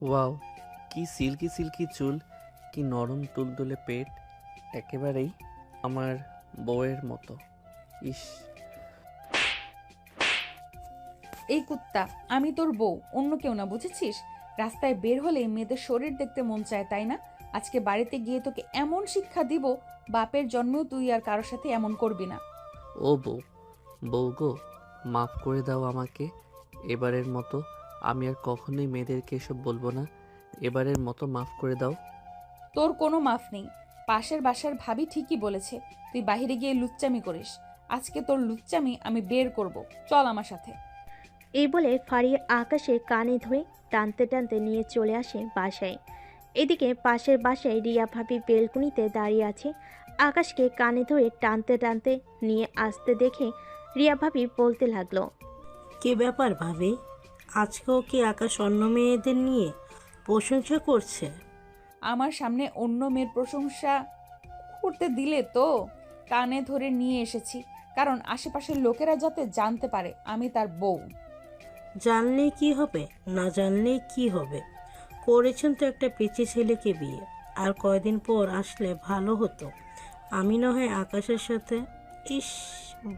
Wow, কি silky silky চুল, কি নরম তুলতুলে পেট, একেবারেই আমার বউয়ের মতো। ইস। এই কুত্তা, আমি তোর বউ, অন্য কেউ না, বুঝেছিস? রাস্তায় বের হলে মেয়েদের শরীর দেখতে মন চায়, তাই না? আজকে বাড়িতে গিয়ে তোকে এমন শিক্ষা দিব, বাপের জন্মেও তুই আর কারোর সাথে এমন করবি না। ও বউ, বউ গো, মাফ করে দাও আমাকে। এবারের মতো আমি আর কখনোই মেয়েদেরকে এসব বলবো না। এবারের মতো মাফ করে দাও। তোর কোনো মাফ নেই। পাশের বাসার ভাবি ঠিকই বলেছে, তুই বাইরে গিয়ে লুচ্চামি করিস। আজকে তোর লুচ্চামি আমি বের করব। চল আমার সাথে। এই বলে ফারিয়া আকাশের কানে ধরে টানতে টানতে নিয়ে চলে আসে বাসায়। এদিকে পাশের বাসায় রিয়া ভাবি বেলকুনিতে দাঁড়িয়ে আছে। আকাশকে কানে ধরে টানতে টানতে নিয়ে আসতে দেখে রিয়া ভাবি বলতে লাগলো, কি ব্যাপার ভাবি? আজকেও কি আকাশ অন্য মেয়েদের নিয়ে প্রশংসা করছে? আমার সামনে অন্য মেয়ের প্রশংসা করতে দিলে তো কানে ধরে নিয়ে এসেছি, কারণ আশেপাশের লোকেরা যাতে জানতে পারে আমি তার বউ। জানলে কি হবে, না জানলে কি হবে? করেছেন তো একটা পিচি ছেলেকে বিয়ে। আর কয়দিন পর আসলে ভালো হতো। আমি না হয় আকাশের সাথে। ইস,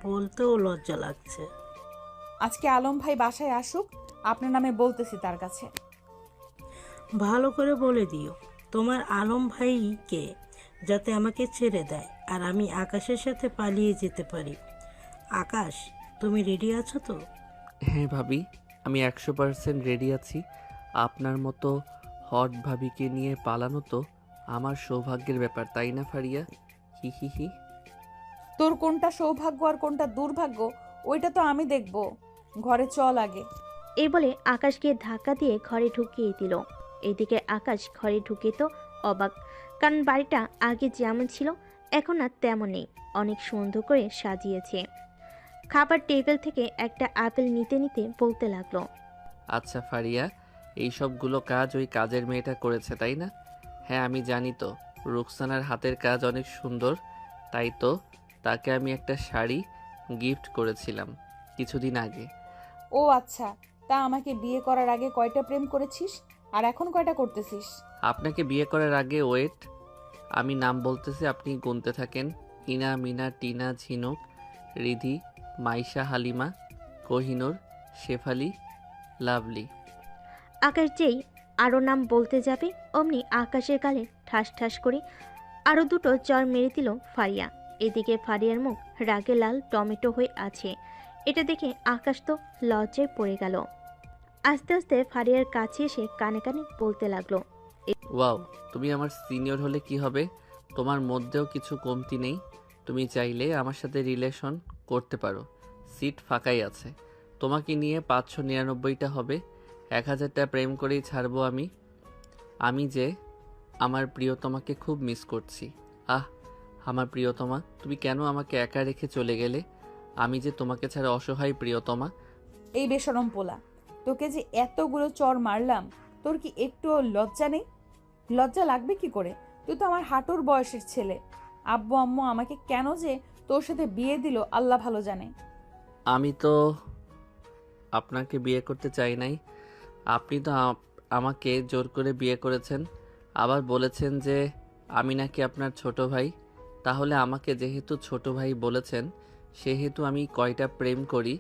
বলতেও লজ্জা লাগছে। আজকে আলম ভাই বাসায় আসুক, আপনার নামে বলতেছি তার কাছে। ভালো করে বলে দিও তোমার আলম ভাইকে, যাতে আমাকে ছেড়ে দেয় আর আমি আকাশের সাথে পালিয়ে যেতে পারি। আকাশ, তুমি রেডি আছো তো? হ্যাঁ ভাবি, আমি 100% রেডি আছি। আপনার মতো হট ভাবিকে নিয়ে পালানো তো আমার সৌভাগ্যের ব্যাপার, তাই না ফারিয়া? হি হি হি। তোর কোনটা সৌভাগ্য আর কোনটা দুর্ভাগ্য ওইটা তো আমি দেখব। ঘরে চল আগে। এই বলে আকাশকে ধাক্কা দিয়ে ঘরে ঢুকিয়ে দিল। এদিকে আকাশ ঘরে ঢুকে তো অবাক, কারণ বাড়িটা আগে যেমন ছিল এখন আর তেমন নেই। অনেক সুন্দর করে সাজিয়েছে। খাবার টেবিল থেকে একটা আপেল নিতে নিতে বলতে লাগলো, আচ্ছা ফারিয়া, এই সবগুলো কাজ ওই কাজের মেয়েটা করেছে তাই না? হ্যাঁ আমি জানি তো, রুকসানার হাতের কাজ অনেক সুন্দর, তাই তো তাকে আমি একটা শাড়ি গিফট করেছিলাম কিছুদিন আগে। ও আচ্ছা, তা আমাকে বিয়ে করার আগে কয়টা প্রেম করেছিস আর এখন কয়টা করতেছিস? আপনাকে বিয়ে করার আগে, ওয়েট, আমি নাম বলতেছি, আপনি গুনতে থাকেন। ইনা, মিনা, টিনা, ঝিনুক, রিধি, মাইশা, হালিমা, কোহিনুর, শেফালি, লাভলি। আকাশ যেই আরও নাম বলতে যাবে অমনি আকাশের গালে ঠাস ঠাস করে আরও দুটো চড় মেরে দিল ফারিয়া। এদিকে ফারিয়ার মুখ রাগে লাল টমেটো হয়ে আছে। এটা দেখে আকাশ তো লজ্জায় পড়ে গেল। আস্তে আস্তে ফারিয়ার কাছে এসে কানে কানে বলতে লাগলো, ওয়াও, তুমি আমার সিনিয়র হলে কি হবে? তোমার মধ্যেও কিছু কমতি নেই। তুমি চাইলে আমার সাথে রিলেশন করতে পারো, সিট ফাঁকাই আছে। তোমাকে নিয়ে 599টা হবে, 1000টা প্রেম করেই ছাড়বো আমি। আমি যে আমার প্রিয়তমাকে খুব মিস করছি। আহ, আমার প্রিয়তমা, তুমি কেন আমাকে একা রেখে চলে গেলে? আমি যে তোমাকে ছাড়া অসহায় প্রিয়তমা। এই বেশরম পোলা, তোকে যে এতগুলো চর মারলাম, তোর কি একটুও লজ্জা নেই? লজ্জা লাগবে কি করে? তুই তো আমার হাঁটুর বয়সের ছেলে। আব্বু আম্মু আমাকে কেন যে তোর সাথে বিয়ে দিল আল্লাহ ভালো জানে। আমি তো আপনাকে বিয়ে করতে চাই নাই। আপনি তো আমাকে জোর করে বিয়ে করেছেন। আবার বলেছেন যে আমি নাকি আপনার ছোট ভাই। তাহলে আমাকে যেহেতু ছোট ভাই বলেছেন, সেহেতু আমি কয়টা প্রেম করি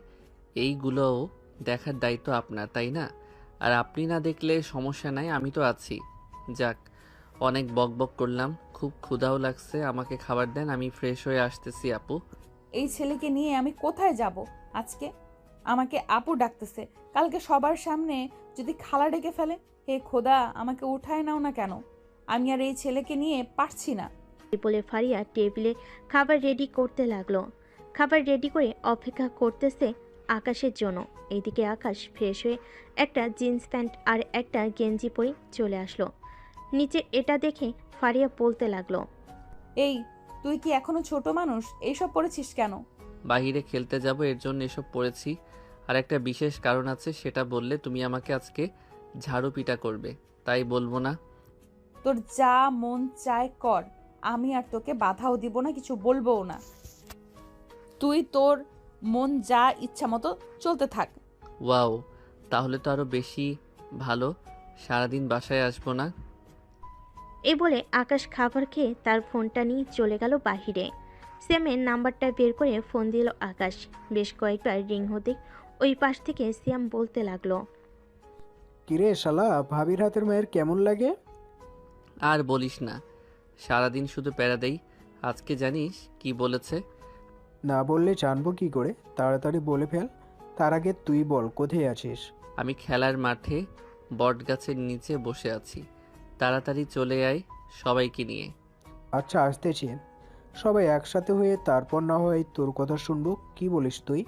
এইগুলোও দেখার দায়িত্ব আপনার, তাই না? আর আপনি না দেখলে সমস্যা নাই, আমি তো আছি। যাক, অনেক বকবক করলাম, খুব ক্ষুধাও লাগছে, আমাকে খাবার দেন, আমি ফ্রেশ হয়ে আসতেছি আপু। এই ছেলেকে নিয়ে আমি কোথায় যাব আজকে? আমাকে আপু ডাকতেছে, কালকে সবার সামনে যদি খালা ডেকে ফেলে। হে খোদা, আমাকে উঠায় নাও না কেন? আমি আর এই ছেলেকে নিয়ে পারছি না। এই বলে ফারিয়া টেবিলে খাবার রেডি করতে লাগলো। খাবার রেডি করে অপেক্ষা করতেছে আকাশের জন্য। এইদিকে আকাশ ফ্রেশ হয়ে একটা জিন্স প্যান্ট আর একটা গেঞ্জি পরে চলে আসলো। নিচে এটা দেখে ফারিয়া বলতে লাগলো, এই, তুই কি এখনো ছোট মানুষ? এইসব পড়েছিস কেন? বাহিরে খেলতে যাব, এর জন্য এসব পড়েছি। আর একটা বিশেষ কারণ আছে, সেটা বললে তুমি আমাকে আজকে ঝাড়ু পিটা করবে, তাই বলবো না। তোর যা মন চায় কর, আমি আর তোকে বাধাও দিব না, কিছু বলবোও না। তুই তোর মন যা ইচ্ছা মতো চলতে থাক। ওয়াও, তাহলে তো আরো বেশি ভালো। সারাদিন বাসায় আসবো না। এই বলে আকাশ খাবার খেয়ে তার ফোনটা নিয়ে চলে গেল বাহিরে। সিয়ামের নাম্বারটা বের করে ফোন দিল আকাশ। বেশ কয়েকবার রিং হতেই ওই পাশ থেকে সিয়াম বলতে লাগলো, কিরে শালা, ভাবির হাতের মায়ের কেমন লাগে? আর বলিস না, সারাদিন শুধু প্যারা দেই। আজকে জানিস কি বলেছে? না বললে জানবো কি করে? তাড়াতাড়ি বলে ফেল। তার আগে তুই বল, কোথায় আছিস? আমি খেলার মাঠে বটগাছের নিচে বসে আছি, তাড়াতাড়ি চলে আয় সবাইকে নিয়ে। আচ্ছা, আসতেছি। সবাই একসাথে হয়ে তারপর না হয় তোর কথা শুনবো। কি বলিস তুই?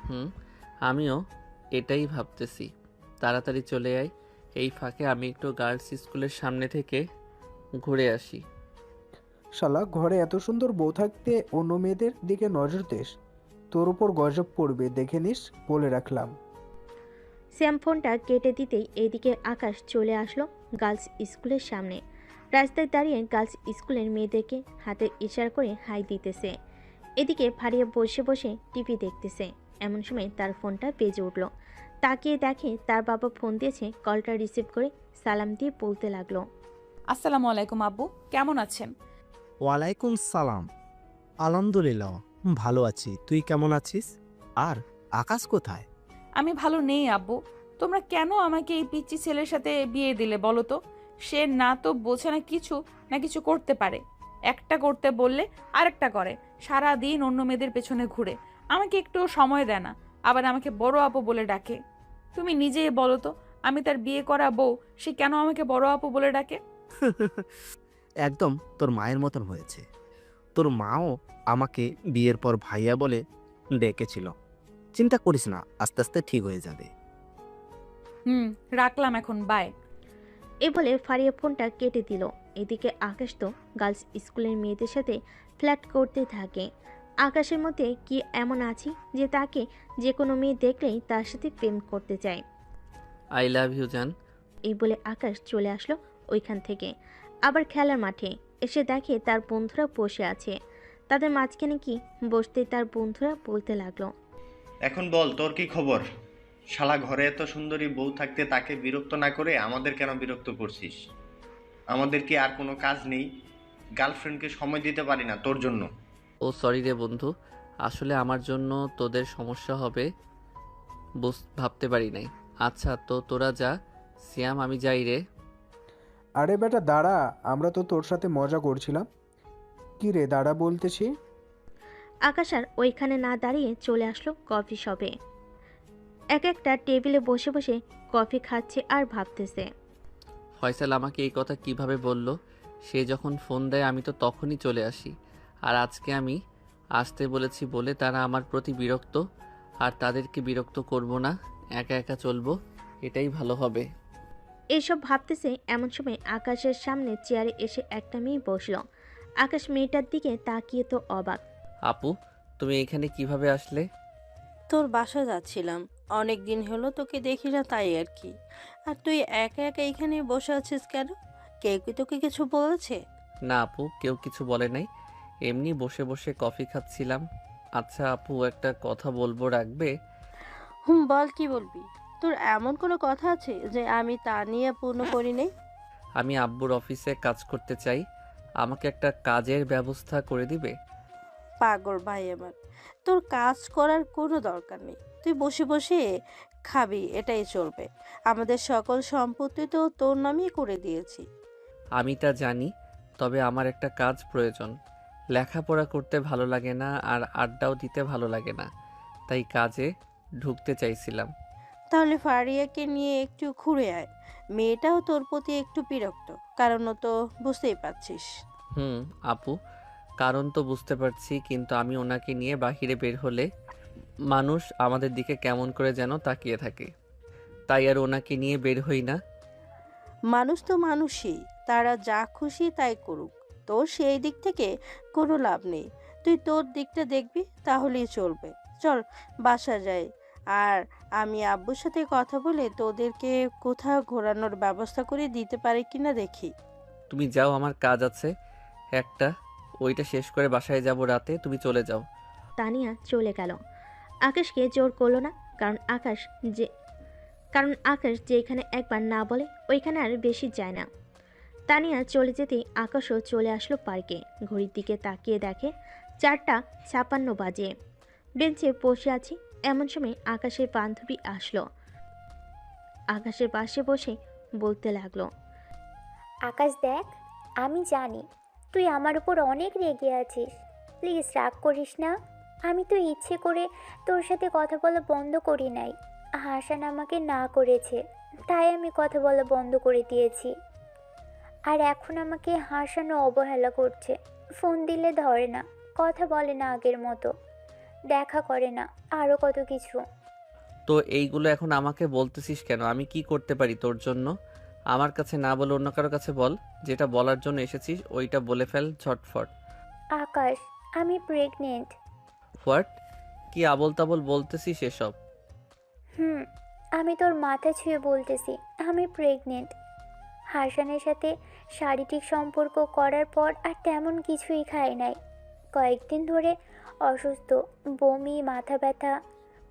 হুম, আমিও এটাই ভাবতেছি। তাড়াতাড়ি চলে আয়। এই ফাঁকে আমি একটু গার্লস স্কুলের সামনে থেকে ঘুরে আসি। শালা, ঘরে এত সুন্দর বউ থাকতে অন্য মেয়েদের দিকে নজর দিস, তোর উপর গজব পড়বে, দেখে নিস, বলে রাখলাম। সিয়াম ফোনটা কেটে দিতেই এদিকে আকাশ চলে আসলো গার্লস স্কুলের সামনে। রাস্তায় দাঁড়িয়ে গার্লস স্কুলের মেয়েদেরকে হাতের ইশারা করে হাই দিতেছে। এদিকে ফারিয়া বসে বসে টিভি দেখতেছে। এমন সময় তার ফোনটা বেজে উঠল। তাকিয়ে দেখে তার বাবা ফোন দিয়েছে। কলটা রিসিভ করে সালাম দিয়ে বলতে লাগলো, আসসালামু আলাইকুম আব্বু, কেমন আছেন? ওয়ালাইকুম সালাম। আলহামদুলিল্লাহ, ভালো আছি। তুই কেমন আছিস? আর আকাশ কোথায়? আমি ভালো নেই আব্বু। তোমরা কেন আমাকে এই পিচ্চি ছেলের সাথে বিয়ে দিলে বলো তো? সে না তো বোঝে না কিছু, না কিছু করতে পারে। একটা করতে বললে আরেকটা করে, সারা দিন অন্য মেয়েদের পেছনে ঘুরে, আমাকে একটু সময় দেয় না, আবার আমাকে বড় আপু বলে ডাকে। তুমি নিজেই বলো তো, আমি তার বিয়ে করা বউ, সে কেন আমাকে বড় আপু বলে ডাকে? একদম তোর মায়ের মতন হয়েছে। তোর মাও আমাকে বিয়ের পর ভাইয়া বলে ডেকেছিল। চিন্তা করিস না, আস্তে আস্তে ঠিক হয়ে যাবে। রাখলাম এখন, বাই। এ বলে ফারিয়া ফোনটা কেটে দিল। এদিকে আকাশ তো গার্লস স্কুলের মেয়েদের সাথে ফ্ল্যাট করতে থাকে। আকাশের মধ্যে কি এমন আছে যে তাকে যে কোনো মেয়ে দেখলেই তার সাথে প্রেম করতে চায়। আই লাভ ইউ জান। এই বলে আকাশ চলে আসলো ওইখান থেকে। আবার খেলার মাঠে এসে দেখে তার বন্ধুরা বসে আছে। তাদের মাঝখানে কি বসতেই তার বন্ধুরা বলতে লাগলো, এখন বল, তোর কি খবর? শালা, ঘরে এত সুন্দরী বউ থাকতে তাকে বিরক্ত না করে আমাদের কেন বিরক্ত করছিস? আমাদের কি আর কোনো কাজ নেই? গার্লফ্রেন্ডকে সময় দিতে পারি না তোর জন্য? ও সরি রে বন্ধু, আসলে আমার জন্য তোদের সমস্যা হবে ভাবতে পারি নাই। আচ্ছা তো তোরা যা, সিয়াম আমি যাই রে। আরে বেটা দাঁড়া, আমরা তো তোর সাথে মজা করছিলাম। কি রে দাঁড়া বলতেছি? আকাশ আর ওইখানে না দাঁড়িয়ে চলে আসলো কফি শপে। এক একটা টেবিলে বসে বসে কফি খাচ্ছে আর ভাবতেছে। ফয়সাল আমাকে এই কথা কিভাবে বলল? সে যখন ফোন দেয় আমি তো তখনই চলে আসি, আর আজকে আমি আসতে বলেছি বলে তারা আমার প্রতি বিরক্ত। আর তাদেরকে বিরক্ত করব না, একা একা চলবো, এটাই ভালো হবে। এইসব ভাবতেছে এমন সময় আকাশের সামনে চেয়ারে এসে একটা মেয়ে বসলো। আকাশ মেয়েটার দিকে তাকিয়ে তো অবাক। আপু, তুমি এখানে কিভাবে আসলে? তোর বাসা যাচ্ছিলাম, অনেক দিন হলো তোকে দেখি না, তাই আর কি। আর তুই একা একা এখানে বসে আছিস কেন? কেউ কি তোকে কিছু বলেছে? না আপু, কেউ কিছু বলে নাই, এমনি বসে বসে কফি খাচ্ছিলাম। আচ্ছা আপু, একটা কথা বলবো, রাখবে? বল, কি বলবি? তোর এমন কোনো কথা আছে যে আমি তা নিয়ে পূর্ণ করি নেই? আমি আব্বুর অফিসে কাজ করতে চাই, আমাকে একটা কাজের ব্যবস্থা করে দিবে? পাগল ভাই আমার, তোর কাজ করার কোনো দরকার নেই। তুই বসে বসে খাবি, এটাই চলবে। আমাদের সকল সম্পত্তি তো তোর নামই করে দিয়েছি। আমি তা জানি, তবে আমার একটা কাজ প্রয়োজন। লেখাপড়া করতে ভালো লাগে না, আর আড্ডাও দিতে ভালো লাগে না, তাই কাজে ঢুকতে চাইছিলাম। তাহলে ফারিয়াকে নিয়ে একটু ঘুরে আয়। মেয়েটাও তোর প্রতি একটু বিরক্ত, কারণ ও তো বুঝতেই পারছিস। আপু, কারণ তো বুঝতে পারছি, কিন্তু আমি ওনাকে নিয়ে বাহিরে বের হলে মানুষ আমাদের দিকে কেমন করে যেন তাকিয়ে থাকে, তাই আর ওনাকে নিয়ে বের হই না। মানুষ তো মানুষই, তারা যা খুশি তাই করুক, তোর সেই দিক থেকে কোনো লাভ নেই। তুই তোর দিকটা দেখবি, তাহলেই চলবে। চল বাসা যাই, আর আমি আব্বুর সাথে কথা বলে তোদেরকে কোথাও ঘোরানোর ব্যবস্থা করে দিতে পারি কিনা দেখি। তুমি যাও, আমার কাজ আছে একটা, ওইটা শেষ করে বাসায় যাব রাতে, তুমি চলে যাও। তানিয়া চলে গেল। আকাশকে জোর করলো না, কারণ আকাশ যে কারণ আকাশ যেখানে একবার না বলে ওইখানে আর বেশি যায় না। তানিয়া চলে যেতেই আকাশও চলে আসলো পার্কে। ঘড়ির দিকে তাকিয়ে দেখে 4:56 বাজে। বেঞ্চে বসে আছি, এমন সময় আকাশের বান্ধবী আসলো। আকাশের পাশে বসে বলতে লাগলো, আকাশ দেখ, আমি জানি তুই আমার উপর অনেক রেগে আছিস। প্লিজ রাগ করিস না। আমি তো ইচ্ছে করে তোর সাথে কথা বলা বন্ধ করি নাই। হাসান আমাকে না করেছে, তাই আমি কথা বলা বন্ধ করে দিয়েছি। আর এখন আমাকে হাসানও অবহেলা করছে। ফোন দিলে ধরে না, কথা বলে না আগের মতো, দেখা করে না, আরও কত কিছু। তো এইগুলো এখন আমাকে বলতেছিস কেন? আমি কি করতে পারি তোর জন্য? আমার কাছে না বলে অন্য কারো কাছে বল। যেটা বলার জন্য এসেছিস ওইটা বলে ফেল ঝটফট। আকাশ, আমি প্রেগনেন্ট। হোয়াট? কি আবোল তাবোল বলতেছিস এসব? আমি তোর মাথা ছুঁয়ে বলতেছি, আমি প্রেগনেন্ট। হাসানের সাথে শারীরিক সম্পর্ক করার পর আর তেমন কিছুই খাই নাই। কয়েকদিন ধরে অসুস্থ, বমি, মাথা ব্যথা।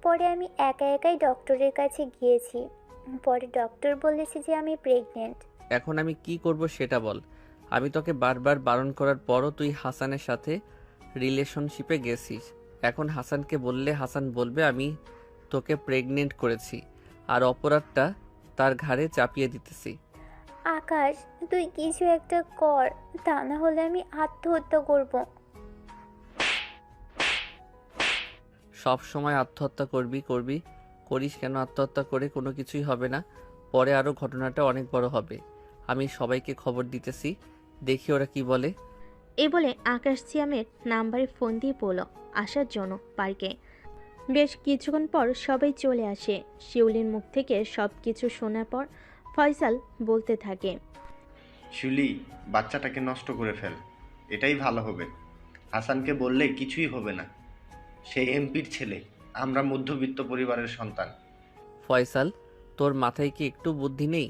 পরে আমি একাই ডক্টরের কাছে গিয়েছি। পরে ডক্টর বলেছে যে আমি প্রেগনেন্ট। এখন আমি কি করব সেটা বল। আমি তোকে বারবার বারণ করার পরও তুই হাসানের সাথে রিলেশনশিপে গেছিস। এখন হাসানকে বললে হাসান বলবে আমি তোকে প্রেগনেন্ট করেছি, আর অপরাধটা তার ঘাড়ে চাপিয়ে দিতেছি। আকাশ, তুই কিছু একটা কর, তা না হলে আমি আত্মহত্যা করব। সব সময় আত্মহত্যা করবি করিস কেন? আত্মহত্যা করে কোনো কিছুই হবে না। পরে আরও ঘটনাটা অনেক বড় হবে। আমি সবাইকে খবর দিতেছি, দেখি ওরা কি বলে। এই বলে আকাশ সিয়ামের নাম্বারে ফোন দিয়ে বলল আসার জন্য পার্কে। বেশ কিছুক্ষণ পর সবাই চলে আসে। শিউলির মুখ থেকে সব কিছু শোনার পর ফয়সাল বলতে থাকে, শিউলি, বাচ্চাটাকে নষ্ট করে ফেল, এটাই ভালো হবে। হাসানকে বললে কিছুই হবে না। সে এমপির ছেলে, আমরা মধ্যবিত্ত পরিবারের সন্তান। ফয়সাল, তোর মাথায় কি একটু বুদ্ধি নেই?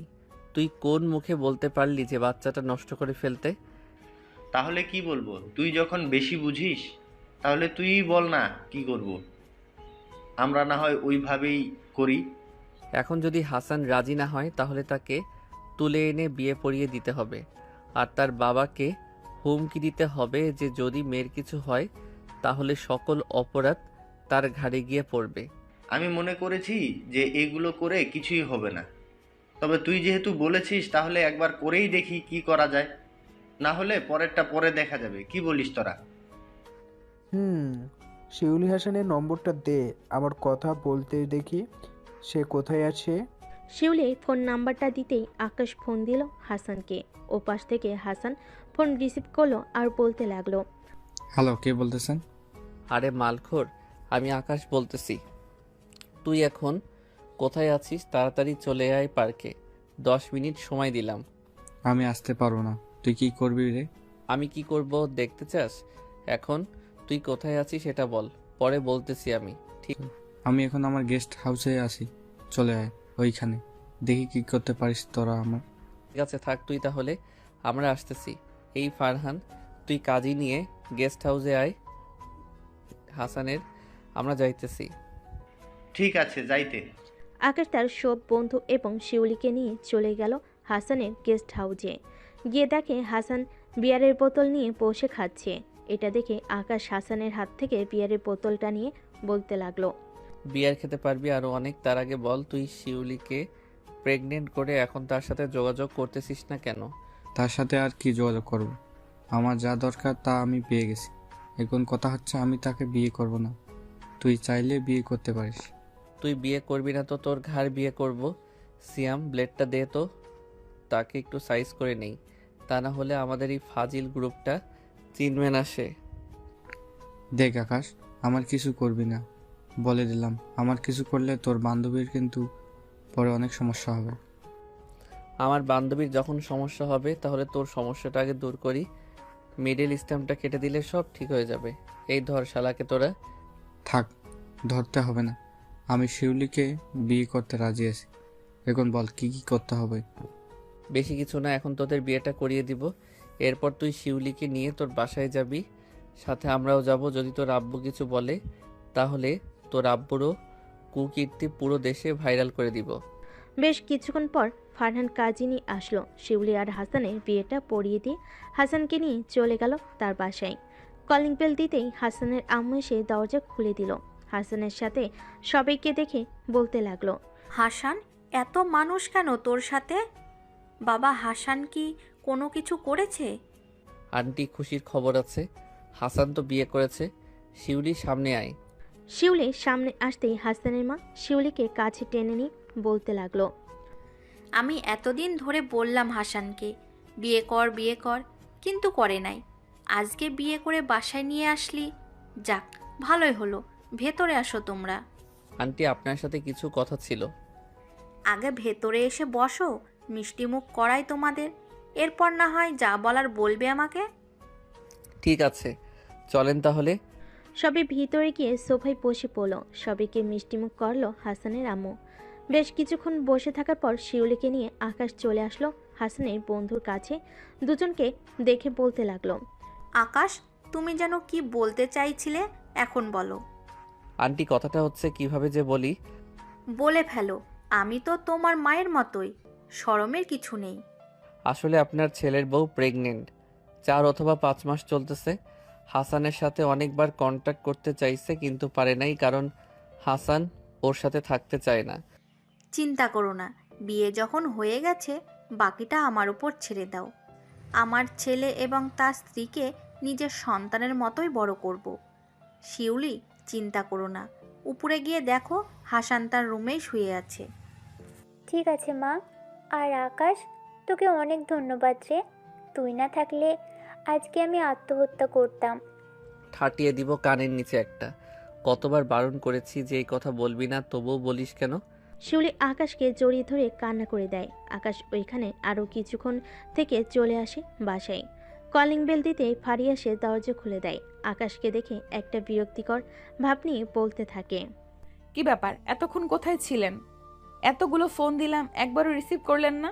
তুই কোন মুখে বলতে পারলি যে বাচ্চাটা নষ্ট করে ফেলতে? তাহলে কি বলবো? তুই যখন বেশি বুঝিস তাহলে তুইই বল না কি করব। আমরা না হয় ওইভাবেই করি। এখন যদি হাসান রাজি না হয় তাহলে তাকে তুলে এনে বিয়ে পড়িয়ে দিতে হবে, আর তার বাবাকে হুমকি দিতে হবে যে যদি মেয়ের কিছু হয় তাহলে সকল অপরাধ তার ঘাড়ে গিয়ে পড়বে। আমি মনে করেছি যে এগুলো করে কিছুই হবে না, তবে তুই যেহেতু বলেছিস তাহলে একবার করেই দেখি কি করা যায়। না হলে পরেরটা পরে দেখা যাবে। কি বলিস তোরা? শিউলি হাসানের নম্বরটা দে, আমার কথা বলতে দেখি সে কোথায় আছে। শিউলি ফোন নাম্বারটা দিতেই আকাশ ফোন দিল হাসানকে। ওপাশ থেকে হাসান ফোন রিসিভ করলো আর বলতে লাগলো, হ্যালো, কে বলতেছেন? আরে মালখোর, আমি আকাশ বলতেছি। তুই এখন কোথায় আছিস? তাড়াতাড়ি চলে আয় পার্কে। 10 মিনিট সময় দিলাম। আমি আসতে পারবো না। তুই কি করবি রে? আমি কি করব দেখতে চাস? এখন তুই কোথায় আছিস সেটা বল, পরে বলতেছি আমি। ঠিক আমি এখন আমার গেস্ট হাউসে আছি, চলে আয় ওইখানে, দেখি কি করতে পারিস তোরা আমার। আছে, থাক তুই তাহলে, আমরা আসতেছি। এই ফারহান, তুই কাজী নিয়ে গেস্ট হাউসে আয় হাসানের, আমরা যাইতেছি। ঠিক আছে, যাইতে। আকাশ তার সব বন্ধু এবং শিউলিকে নিয়ে চলে গেল হাসানের গেস্ট হাউসে। গিয়ে দেখে হাসান বিয়ারের বোতল নিয়ে বসে খাচ্ছে। এটা দেখে আকাশ হাসানের হাত থেকে বিয়ারের বোতলটা নিয়ে বলতে লাগলো, বিয়ার খেতে পারবি আরো অনেক। তার আগে বল, তুই শিউলিকে প্রেগনেন্ট করে এখন তার সাথে যোগাযোগ করতেছিস না কেন? তার সাথে আর কি যোগাযোগ করব? আমার যা দরকার তা আমি পেয়ে গেছি। এখন কথা হচ্ছে আমি তাকে বিয়ে করব না। তুই চাইলে বিয়ে করতে পারিস। তুই বিয়ে করবি না তো তোর ঘাড় বিয়ে করব। সিয়াম, ব্লেডটা দে তো, তাকে একটু সাইজ করে নেই, তা না হলে আমাদের এই ফাজিল গ্রুপটা চিনবে না সে। দেখ আকাশ, আমার কিছু করবি না, বলে দিলাম। আমার কিছু করলে তোর বান্ধবীর কিন্তু পরে অনেক সমস্যা হবে। আমার বান্ধবীর যখন সমস্যা হবে তাহলে তোর সমস্যাটা আগে দূর করি। মিডল স্ট্যাম্পটা কেটে দিলে সব ঠিক হয়ে যাবে। এই ধর শালাকে তোরা। থাক, ধরতে হবে না। আমি শিউলিকে বিয়ে করতে রাজি আছি। এখন বল কি কি করতে হবে? বেশি কিছু না, এখন তোদের বিয়েটা করিয়ে দিব। এরপর তুই শিউলিকে নিয়ে তোর বাসায় যাবি, সাথে আমরাও যাব। যদি তোর আব্বু কিছু বলে তাহলে তোর আব্বুরও কুকীর্তি পুরো দেশে ভাইরাল করে দিব। বেশ কিছুক্ষণ পর ফারহান কাজী নিয়ে আসলো। শিউলি আর হাসানের বিয়েটা পড়িয়ে দিয়ে হাসানকে নিয়ে চলে গেল তার বাসায়। কলিং বেল দিতেই হাসানের আম্মু এসে দরজা খুলে দিল। হাসানের সাথে সবাইকে দেখে বলতে লাগলো, হাসান, এত মানুষ কেন তোর সাথে? বাবা হাসান কি কোনো কিছু করেছে? আন্টি, খুশির খবর আছে। হাসান তো বিয়ে করেছে। শিউলি, সামনে আয়। শিউলি সামনে আসতেই হাসানের মা শিউলিকে কাছে টেনে নিয়ে বলতে লাগলো, আমি এতদিন ধরে বললাম হাসানকে বিয়ে কর বিয়ে কর, কিন্তু করে নাই। আজকে বিয়ে করে বাসায় নিয়ে আসলি, যাক ভালোই হলো। ভেতরে আসো তোমরা। আন্টি, আপনার সাথে কিছু কথা ছিল। আগে ভেতরে এসে বসো, মিষ্টি মুখ করাই তোমাদের, এরপর না হয় যা বলার বলবে আমাকে। ঠিক আছে, চলেন তাহলে। সবে ভিতরে গিয়ে সোফায় বসে পড়ল। সবাইকে মিষ্টিমুখ করলো হাসানের আম্মু। বেশ কিছুক্ষণ বসে থাকার পর শিউলিকে নিয়ে আকাশ চলে আসলো হাসানের বন্ধুর কাছে। দুজনকে দেখে বলতে লাগলো, আকাশ, তুমি যেন কি বলতে চাইছিলে, এখন বলো। আন্টি, কথাটা হচ্ছে কিভাবে যে বলি। বলে ফেলো, আমি তো তোমার মায়ের মতোই, শরমের কিছু নেই। আসলে আপনার ছেলের বউ প্রেগনেন্ট, 4 অথবা 5 মাস চলতেছে। হাসানের সাথে অনেকবার কন্ট্যাক্ট করতে চাইছে কিন্তু পারে নাই, কারণ হাসান ওর সাথে থাকতে চায় না। চিন্তা করো না, বিয়ে যখন হয়ে গেছে বাকিটা আমার উপর ছেড়ে দাও। আমার ছেলে এবং তার স্ত্রীকে নিজের সন্তানের মতোই বড় করব। শিউলি, চিন্তা করো না, উপরে গিয়ে দেখো হাসান তার রুমেই শুয়ে আছে। ঠিক আছে মা। আর আকাশ, তোকে অনেক ধন্যবাদ রে। তুই না থাকলে আজকে আমি আত্মহত্যা করতাম। ঠাটিয়ে দিব কানের নিচে একটা। কতবার বারণ করেছি যে এই কথা বলবি না, তবুও বলিস কেন? শিউলি আকাশকে জড়িয়ে ধরে কান্না করে দেয়। আকাশ ওইখানে আরও কিছুক্ষণ থেকে চলে আসে বাসায়। কলিং বেল দিতে ফারিয়া সে দরজা খুলে দেয়। আকাশকে দেখে একটা বিরক্তিকর ভাব নিয়ে বলতে থাকে, কি ব্যাপার, এতক্ষণ কোথায় ছিলেন? এতগুলো ফোন দিলাম, একবারও রিসিভ করলেন না?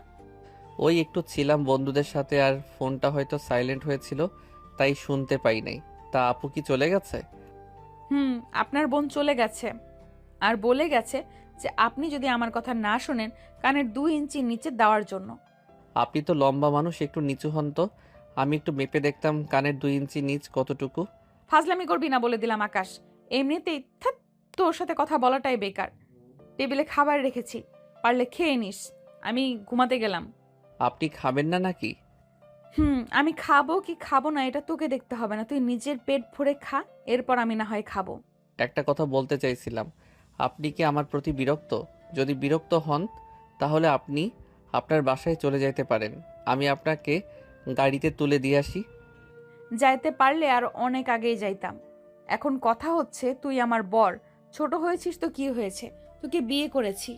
ওই একটু ছিলাম বন্ধুদের সাথে, আর ফোনটা হয়তো সাইলেন্ট হয়েছিল, তাই শুনতে পাই নাই। তা আপু কি চলে গেছে? আপনার বোন চলে গেছে, আর বলে গেছে যে আপনি যদি আমার কথা না শোনেন কানের 2 ইঞ্চি নিচে দেওয়ার জন্য। আপনি তো লম্বা মানুষ, একটু নিচু হন তো। আমি একটু মেপে দেখতাম কানের 2 ইঞ্চি নিচ কতটুকু। ফাজলামি করবি না বলে দিলাম আকাশ। এমনিতেই থাক, তোর সাথে কথা বলাটাই বেকার। টেবিলে খাবার রেখেছি, পারলে খেয়ে নিস। আমি ঘুমাতে গেলাম। আপনি খাবেন না নাকি? আমি খাবো কি খাবো না এটা তোকে দেখতে হবে না। তুই নিজের পেট ভরে খা, এরপর আমি না হয় খাবো। একটা কথা বলতে চাইছিলাম। আপনি কি আমার প্রতি বিরক্ত? যদি বিরক্ত হন তাহলে আপনি আপনার বাসায় চলে যেতে পারেন। আমি আপনাকে গাড়িতে তুলে দিয়ে আসি। যাইতে পারলে আর অনেক আগেই যাইতাম। এখন কথা হচ্ছে তুই আমার বর। ছোট হয়েছিস তো কি হয়েছে, তোকে বিয়ে করেছি,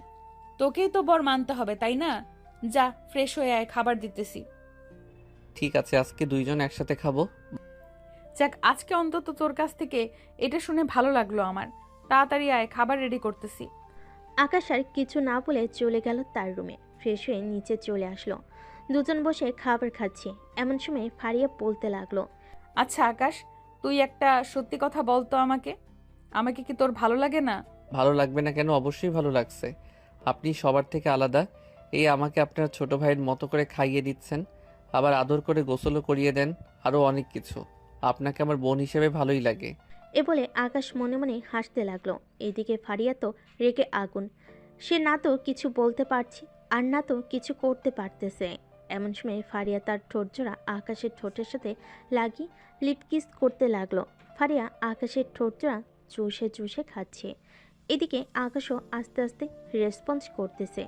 তোকেই তো বর মানতে হবে, তাই না? যা, ফ্রেশ হয়ে আয়, খাবার দিতেছি। ঠিক আছে, আজকে 2 জন একসাথে খাবো। যাক, আজকে অন্তত তোর কাছ থেকে এটা শুনে ভালো লাগলো আমার। তাড়াতাড়ি আয়, খাবার রেডি করতেছি। আকাশ আর কিছু না বলে চলে গেল তার রুমে। ফ্রেশ হয়ে নিচে চলে আসলো। দুজন বসে খাবার খাচ্ছে। এমন সময় ফারিয়া বলতে লাগলো, আচ্ছা আকাশ, তুই একটা সত্যি কথা বলতো আমাকে। আমাকে কি তোর ভালো লাগে না? ভালো লাগবে না কেন? অবশ্যই ভালো লাগছে। আপনি সবার থেকে আলাদা। এই আমাকে আপনার ছোট ভাইয়ের মতো করে খাইয়ে দিচ্ছেন, আবার আদর করে গোসলও করিয়ে দেন, আরও অনেক কিছু। আপনাকে আমার বোন হিসেবে ভালোই লাগে। এ বলে আকাশ মনে মনে হাসতে লাগলো। এদিকে ফারিয়া তো রেগে আগুন। সে না তো কিছু বলতে পারছে আর না তো কিছু করতে পারতেছে। এমন সময় ফারিয়া তার ঠোঁটজোড়া আকাশের ঠোঁটের সাথে লাগিয়ে লিপকিস করতে লাগলো। ফারিয়া আকাশের ঠোঁটজোড়া চুষে চুষে খাচ্ছে। এদিকে আকাশও আস্তে আস্তে রেসপন্স করতেছে।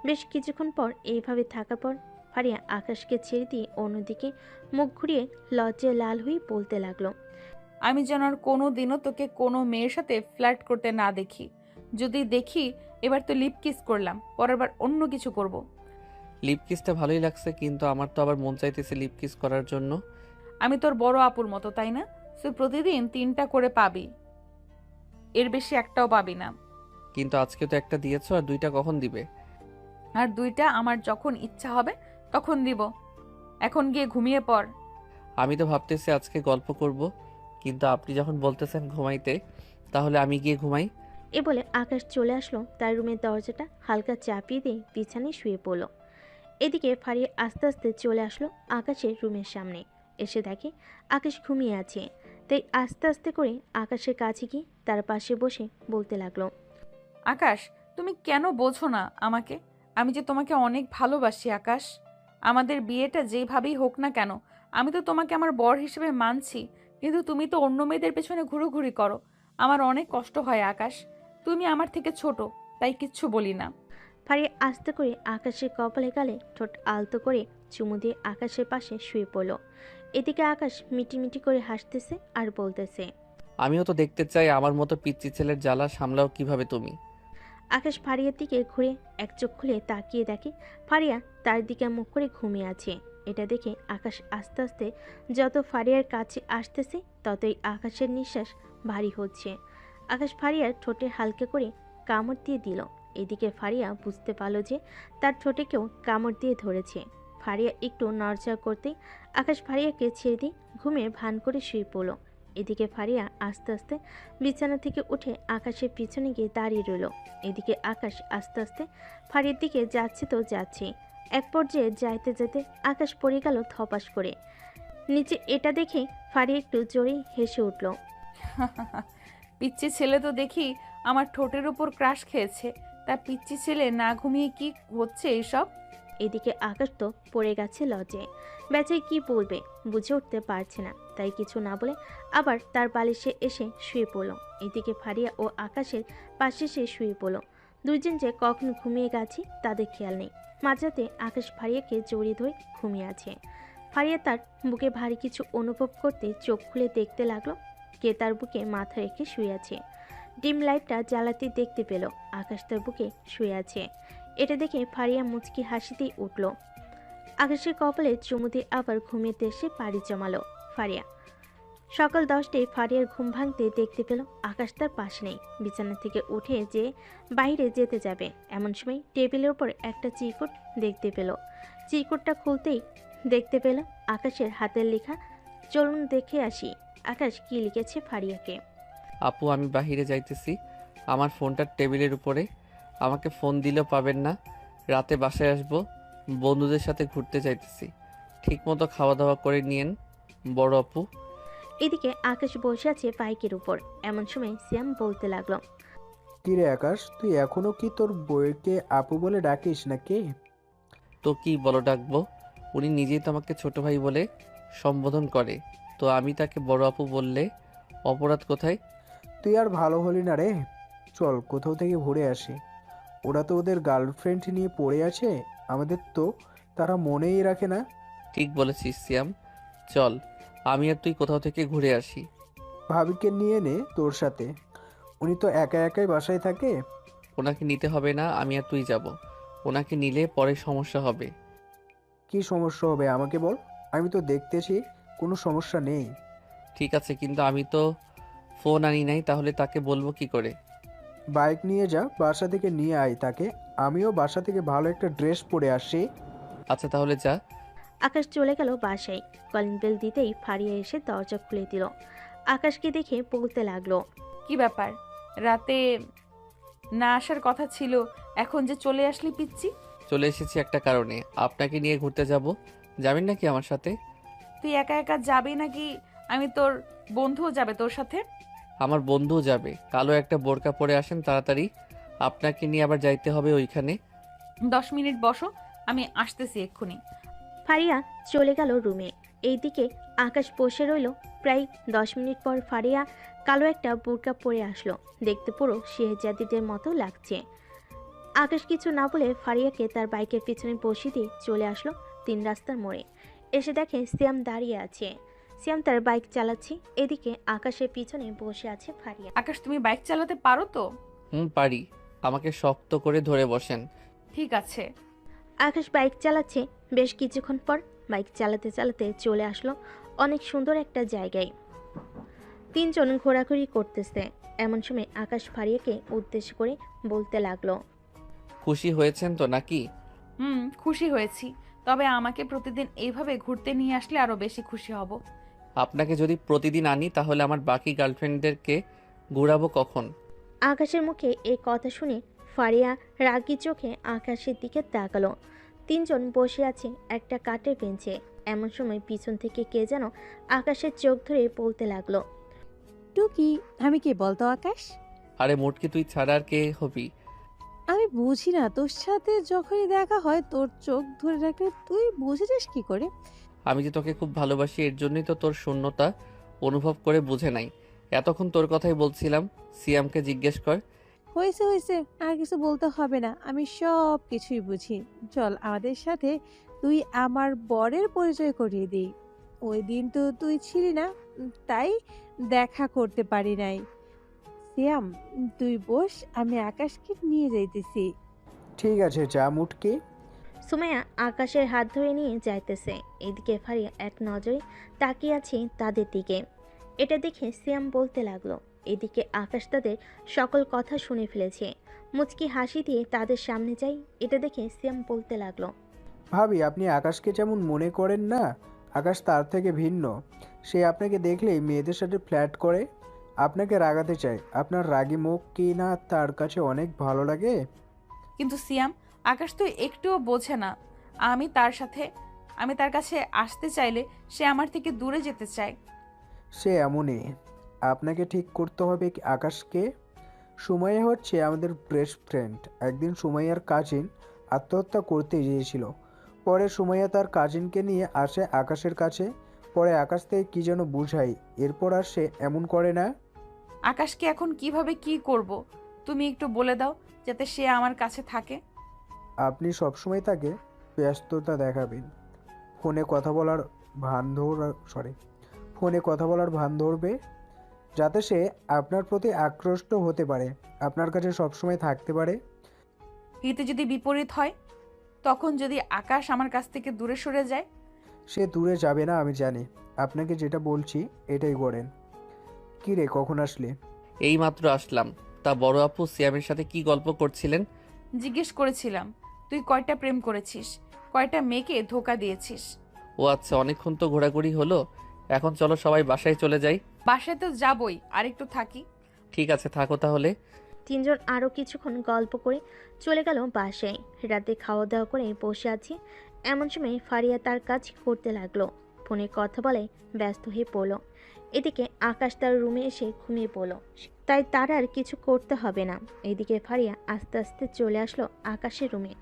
বেশ কিছুক্ষণ পর এইভাবে থাকার পর ফারিয়া আকাশকে ছেড়ে দিয়ে অন্যদিকে মুখ ঘুরিয়ে লজ্জায় লাল হয়ে বলতে লাগলো, আমি যেন আর কোনো দিনও তোকে কোনো মেয়ের সাথে ফ্লার্ট করতে না দেখি। যদি দেখি, এবার তো লিপ কিস করলাম, পরের বার অন্য কিছু করব। লিপ কিসটা ভালোই লাগছে, কিন্তু আমার তো আবার মন চাইতেছে লিপ কিস করার জন্য। আমি তোর বড় আপুর মতো, তাই না? তুই প্রতিদিন 3টা করে পাবি, এর বেশি একটাও পাবি না। কিন্তু আজকে তো একটা দিয়েছো, আর 2টা কখন দিবে? আর 2টা আমার যখন ইচ্ছা হবে তখন দিব। এখন গিয়ে ঘুমিয়ে পড়। আমি তো ভাবতেছি আজকে গল্প করব, কিন্তু আপনি যখন বলতেছেন ঘুমাইতে, তাহলে আমি গিয়ে ঘুমাই। এ বলে আকাশ চলে আসলো তার রুমের দরজাটা হালকা চাপিয়ে দিয়ে বিছানায় শুয়ে পড়ল। এদিকে ফারিয়া আস্তে আস্তে চলে আসলো আকাশের রুমের সামনে। এসে দেখে আকাশ ঘুমিয়ে আছে, তাই আস্তে আস্তে করে আকাশের কাছে গিয়ে তার পাশে বসে বলতে লাগলো, আকাশ, তুমি কেন বোঝো না আমাকে? আমি যে তোমাকে অনেক ভালোবাসি আকাশ। আমাদের বিয়েটা যেভাবেই হোক না কেন, আমি তো তোমাকে আমার বর হিসেবে মানছি, কিন্তু তুমি তো অন্য মেয়েদের পেছনে ঘুরোঘুরি করো। আমার অনেক কষ্ট হয় আকাশ। তুমি আমার থেকে ছোট, তাই কিচ্ছু বলি না। ফারিয়া আস্তে করে আকাশের কপালে গালে ঠোঁট আলতো করে চুমু দিয়ে আকাশের পাশে শুয়ে পড়ল। এদিকে আকাশ মিটিমিটি করে হাসতেছে আর বলতেছে, আমিও তো দেখতে চাই আমার মতো পিচ্চি ছেলের জ্বালা সামলাও কিভাবে তুমি। আকাশ ফারিয়ার দিকে ঘুরে এক চোখ খুলে তাকিয়ে দেখে ফারিয়া তার দিকে মুখ করে ঘুমিয়ে আছে। এটা দেখে আকাশ আস্তে আস্তে যত ফারিয়ার কাছে আসতেছে ততই আকাশের নিঃশ্বাস ভারী হচ্ছে। আকাশ ফারিয়ার ঠোঁটে হালকা করে কামড় দিয়ে দিল। এদিকে ফারিয়া বুঝতে পারল যে তার ঠোঁটে কেউ কামড় দিয়ে ধরেছে। ফারিয়া একটু নড়চড় করতেই আকাশ ফারিয়াকে ছেড়ে দিয়ে ঘুমের ভান করে শুয়ে পড়ল। এদিকে ফারিয়া আস্তে আস্তে বিছানা থেকে উঠে আকাশের পিছনে গিয়ে দাঁড়িয়ে রইল। এদিকে আকাশ আস্তে আস্তে ফারিয়ার দিকে যাচ্ছে তো যাচ্ছে, এক পর্যায়ে যাইতে যেতে আকাশ পড়ে গেল ধপাস করে নিচে। এটা দেখে ফারিয়া একটু জোরেই হেসে উঠল। পিচ্চি ছেলে তো দেখি আমার ঠোঁটের উপর ক্রাশ খেয়েছে। তা পিচ্চি ছেলে না ঘুমিয়ে কি হচ্ছে এইসব? এদিকে আকাশ তো পড়ে গেছে লজ্জায়, বেচায় কি বলবে বুঝে উঠতে পারছে না, তাই কিছু না বলে আবার তার বালিশে এসে শুয়ে পড়ল। এদিকে ফারিয়া ও আকাশের পাশে সে শুয়ে পড়ল। দুইজন যে কখন ঘুমিয়ে গেছে তাদের খেয়াল নেই। মাঝরাতে আকাশ ফারিয়াকে জড়িয়ে ধরে ঘুমিয়ে আছে। ফারিয়া তার বুকে ভারী কিছু অনুভব করতে চোখ খুলে দেখতে লাগলো কে তার বুকে মাথা রেখে শুয়ে আছে। ডিম লাইটটা জ্বালাতে দেখতে পেল আকাশ তার বুকে শুয়ে আছে। এটা দেখে ফারিয়া মুচকি হাসিতেই উঠল। আকাশের কপালে চুমু দিয়ে আবার ঘুমিয়ে এসে পাড়ি জমালো ফারিয়া। সকাল 10টায় ফারিয়ার ঘুম ভাঙতে দেখতে পেল আকাশ তার পাশ নেই। বিছানা থেকে উঠে যে বাইরে যেতে যাবে এমন সময় টেবিলের উপর একটা চিরকুট দেখতে পেল। চিরকুটটা খুলতেই দেখতে পেল আকাশের হাতের লেখা। চলুন দেখে আসি আকাশ কি লিখেছে ফারিয়াকে। আপু, আমি বাহিরে যাইতেছি, আমার ফোনটা টেবিলের উপরে, আমাকে ফোন দিলেও পাবেন না। রাতে বাসায় আসবো, বন্ধুদের সাথে ঘুরতে যাইতেছি, ঠিকমতো খাওয়া দাওয়া করে নিয়েন বড় আপু। এদিকে আকাশ বসে আছে বাইকের উপর। এমন সময় সিয়াম বলতে লাগলো, কিরে আকাশ, তুই এখনো কি তোর বউকে আপু বলে ডাকিস নাকি? তো কি বলো ডাকবো? উনি নিজেই তো আমাকে ছোট ভাই বলে সম্বোধন করে, তো আমি তাকে বড় আপু বললে অপরাধ কোথায়? তুই আর ভালো হলি না রে। চল কোথাও থেকে ঘুরে আসি। ওরা তো ওদের গার্লফ্রেন্ড নিয়ে পড়ে আছে, আমাদের তো তারা মনেই রাখে না। ঠিক বলেছিস সিয়াম, চল আমি আর তুই কোথাও থেকে ঘুরে আসি। ভাবিকে নিয়ে নে তোর সাথে, উনি তো একা একাই বাসায় থাকে। ওনাকে নিতে হবে না, আমি আর তুই যাব। ওনাকে নিলে পরে সমস্যা হবে। কি সমস্যা হবে আমাকে বল, আমি তো দেখতেছি কোনো সমস্যা নেই। ঠিক আছে, কিন্তু আমি তো ফোন আনি নাই, তাহলে তাকে বলবো কি করে? বাইক নিয়ে যা, বাসা থেকে নিয়ে আয় তাকে। আমিও বাসা থেকে ভালো একটা ড্রেস পরে আসি। আচ্ছা তাহলে যা। আকাশ চলে গেল বাসায়। কলিং বেল দিতেই ফারিয়া এসে দরজা খুলে দিল। আকাশকে দেখে বলতে লাগলো, কি ব্যাপার, রাতে না আসার কথা ছিল, এখন যে চলে আসলি পিচ্চি? চলে এসেছি একটা কারণে, আপনাকে নিয়ে ঘুরতে যাব, যাবেন নাকি আমার সাথে? তুই একা একা যাবি নাকি আমি তোর বন্ধুও যাবে তোর সাথে? আমার বন্ধুও যাবে। কালো একটা বোরকা পরে আসেন তাড়াতাড়ি, আপনাকে নিয়ে আবার যাইতে হবে ওইখানে। 10 মিনিট বসো, আমি আসতেছি এক্ষুনি। ফারিয়া চলে গেল রুমে। এইদিকে আকাশ বসে রইল। প্রায় 10 মিনিট পর ফারিয়া কালো একটা বোরকা পরে আসলো। দেখতে পুরো শেহজাদিদের মতো লাগছে। আকাশ কিছু না বলে ফারিয়াকে তার বাইকের পিছনে বসিয়ে দিয়ে চলে আসলো 3 রাস্তার মোড়ে। এসে দেখে সিয়াম দাঁড়িয়ে আছে। সিয়াম তার বাইক চালাচ্ছে। এদিকে আকাশের পিছনে বসে আছে ফারিয়া। আকাশ, তুমি বাইক চালাতে পারো তো? পারি, আমাকে শক্ত করে ধরে বসেন। ঠিক আছে। আকাশ বাইক চালাচ্ছে। বেশ কিছুক্ষণ পর বাইক চালাতে চালাতে চলে আসলো অনেক সুন্দর একটা জায়গায়। 3 জন ঘোরাঘুরি করতেছে। এমন সময় আকাশ ফারিয়াকে উদ্দেশ্য করে বলতে লাগলো, খুশি হয়েছেন তো নাকি? খুশি হয়েছি, তবে আমাকে প্রতিদিন এইভাবে ঘুরতে নিয়ে আসলে আরো বেশি খুশি হব। আপনাকে যদি প্রতিদিন আনি তাহলে আমার বাকি গার্লফ্রেন্ডদেরকে ঘুরাবো কখন? আকাশের মুখে এই কথা শুনে ফারিয়া রাগী চোখে আকাশের দিকে তাকালো। তিনজন বসে আছে একটা কাঠের বেঞ্চে। এমন সময় পিছন থেকে কে যেন আকাশের চোখ ধরে বলতে লাগলো, টুকি, আমি কে বলতো আকাশ? আরে মোটকে তুই ছাড়া আর কে হবি? আমি বুঝি না, তোর সাথে যখনই দেখা হয় তোর চোখ ধরে রাখলে তুই বুঝে যাস কি করে? আমি যে তোকে খুব ভালোবাসি এর জন্যই তো তোর শূন্যতা অনুভব করে বুঝে নাই। এতক্ষণ তোর কথাই বলছিলাম, সিয়ামকে জিজ্ঞেস কর। হয়েছে হয়েছে, আর কিছু বলতে হবে না, আমি সব কিছুই বুঝি। চল আমাদের সাথে তুই আমার বরের পরিচয় করিয়ে দিই। ওই দিন তো তুই ছিলি না, তাই দেখা করতে পারি নাই। সিয়াম, তুই বস, আমি আকাশকে নিয়ে যাইতেছি। ঠিক আছে, যা মুটকি। সুমাইয়া আকাশের হাত ধরে নিয়ে যাইতেছে। এদিকে ফারিয়া এক নজরে তাকিয়ে আছে তাদের দিকে। এটা দেখে সিয়াম বলতে লাগলো। এদিকে আকাশ তাদের সকল কথা শুনে ফেলেছে। মুচকি হাসি দিয়ে তাদের সামনে যাই। এটা দেখে সিয়াম বলতে লাগলো, ভাবি, আপনি আকাশকে যেমন মনে করেন না, আকাশ তার থেকে ভিন্ন। সে আপনাকে দেখলেই মেয়েদের সাথে ফ্ল্যাট করে, আপনাকে রাগাতে চায়। আপনার রাগী মুখ কি না তার কাছে অনেক ভালো লাগে? কিন্তু সিয়াম, আকাশ তো একটুও বোঝে না। আমি তার কাছে আসতে চাইলে সে আমার থেকে দূরে যেতে চায়। সে এমনই। আপনাকে ঠিক করতে হবে আকাশকে। সুমাইয়া হচ্ছে আমাদের বেস্ট ফ্রেন্ড। একদিন সুমাইয়ার কাজিন আত্মহত্যা করতে গিয়েছিল। পরে সুমাইয়া তার কাজিনকে নিয়ে আসে আকাশের কাছে। পরে আকাশ থেকে কী যেন বুঝাই, এরপর আর সে এমন করে না। আকাশকে এখন কিভাবে কি করব তুমি একটু বলে দাও, যাতে সে আমার কাছে থাকে। আপনি সবসময় তাকে ব্যস্ততা দেখাবেন। ফোনে কথা বলার ভান ধরবে, যাতে সে আপনার প্রতি আকৃষ্ট হতে পারে, আপনার কাছে সবসময় থাকতে পারে। হিতে যদি বিপরীত হয়, তখন যদি আকাশ আমার কাছ থেকে দূরে সরে যায়? সে দূরে যাবে না, আমি জানি। আপনাকে যেটা বলছি এটাই করেন। কী রে, কখন আসলে? এই মাত্র আসলাম। তা বড় আপু সিয়ামের সাথে কি গল্প করছিলেন? জিজ্ঞেস করেছিলাম তুই কয়টা প্রেম করেছিস, কয়টা মেয়েকে ধোকা দিয়েছিস। ও আচ্ছা, অনেকক্ষণ তো ঘোরাঘুরি হলো, এখন চলো সবাই বাসায় চলে যাই। বাসায় তো যাবই, আর একটু থাকি। ঠিক আছে, থাকো তাহলে। তিনজন আরও কিছুক্ষণ গল্প করে চলে গেল বাসায়। রাতে খাওয়া দাওয়া করে বসে আছি। এমন সময় ফারিয়া তার কাজ করতে লাগলো। ফোনে কথা বলে ব্যস্ত হয়ে পড়ল। এদিকে আকাশ তার রুমে এসে ঘুমিয়ে পড়ল, তাই তার আর কিছু করতে হবে না। এদিকে ফারিয়া আস্তে আস্তে চলে আসলো আকাশের রুমে।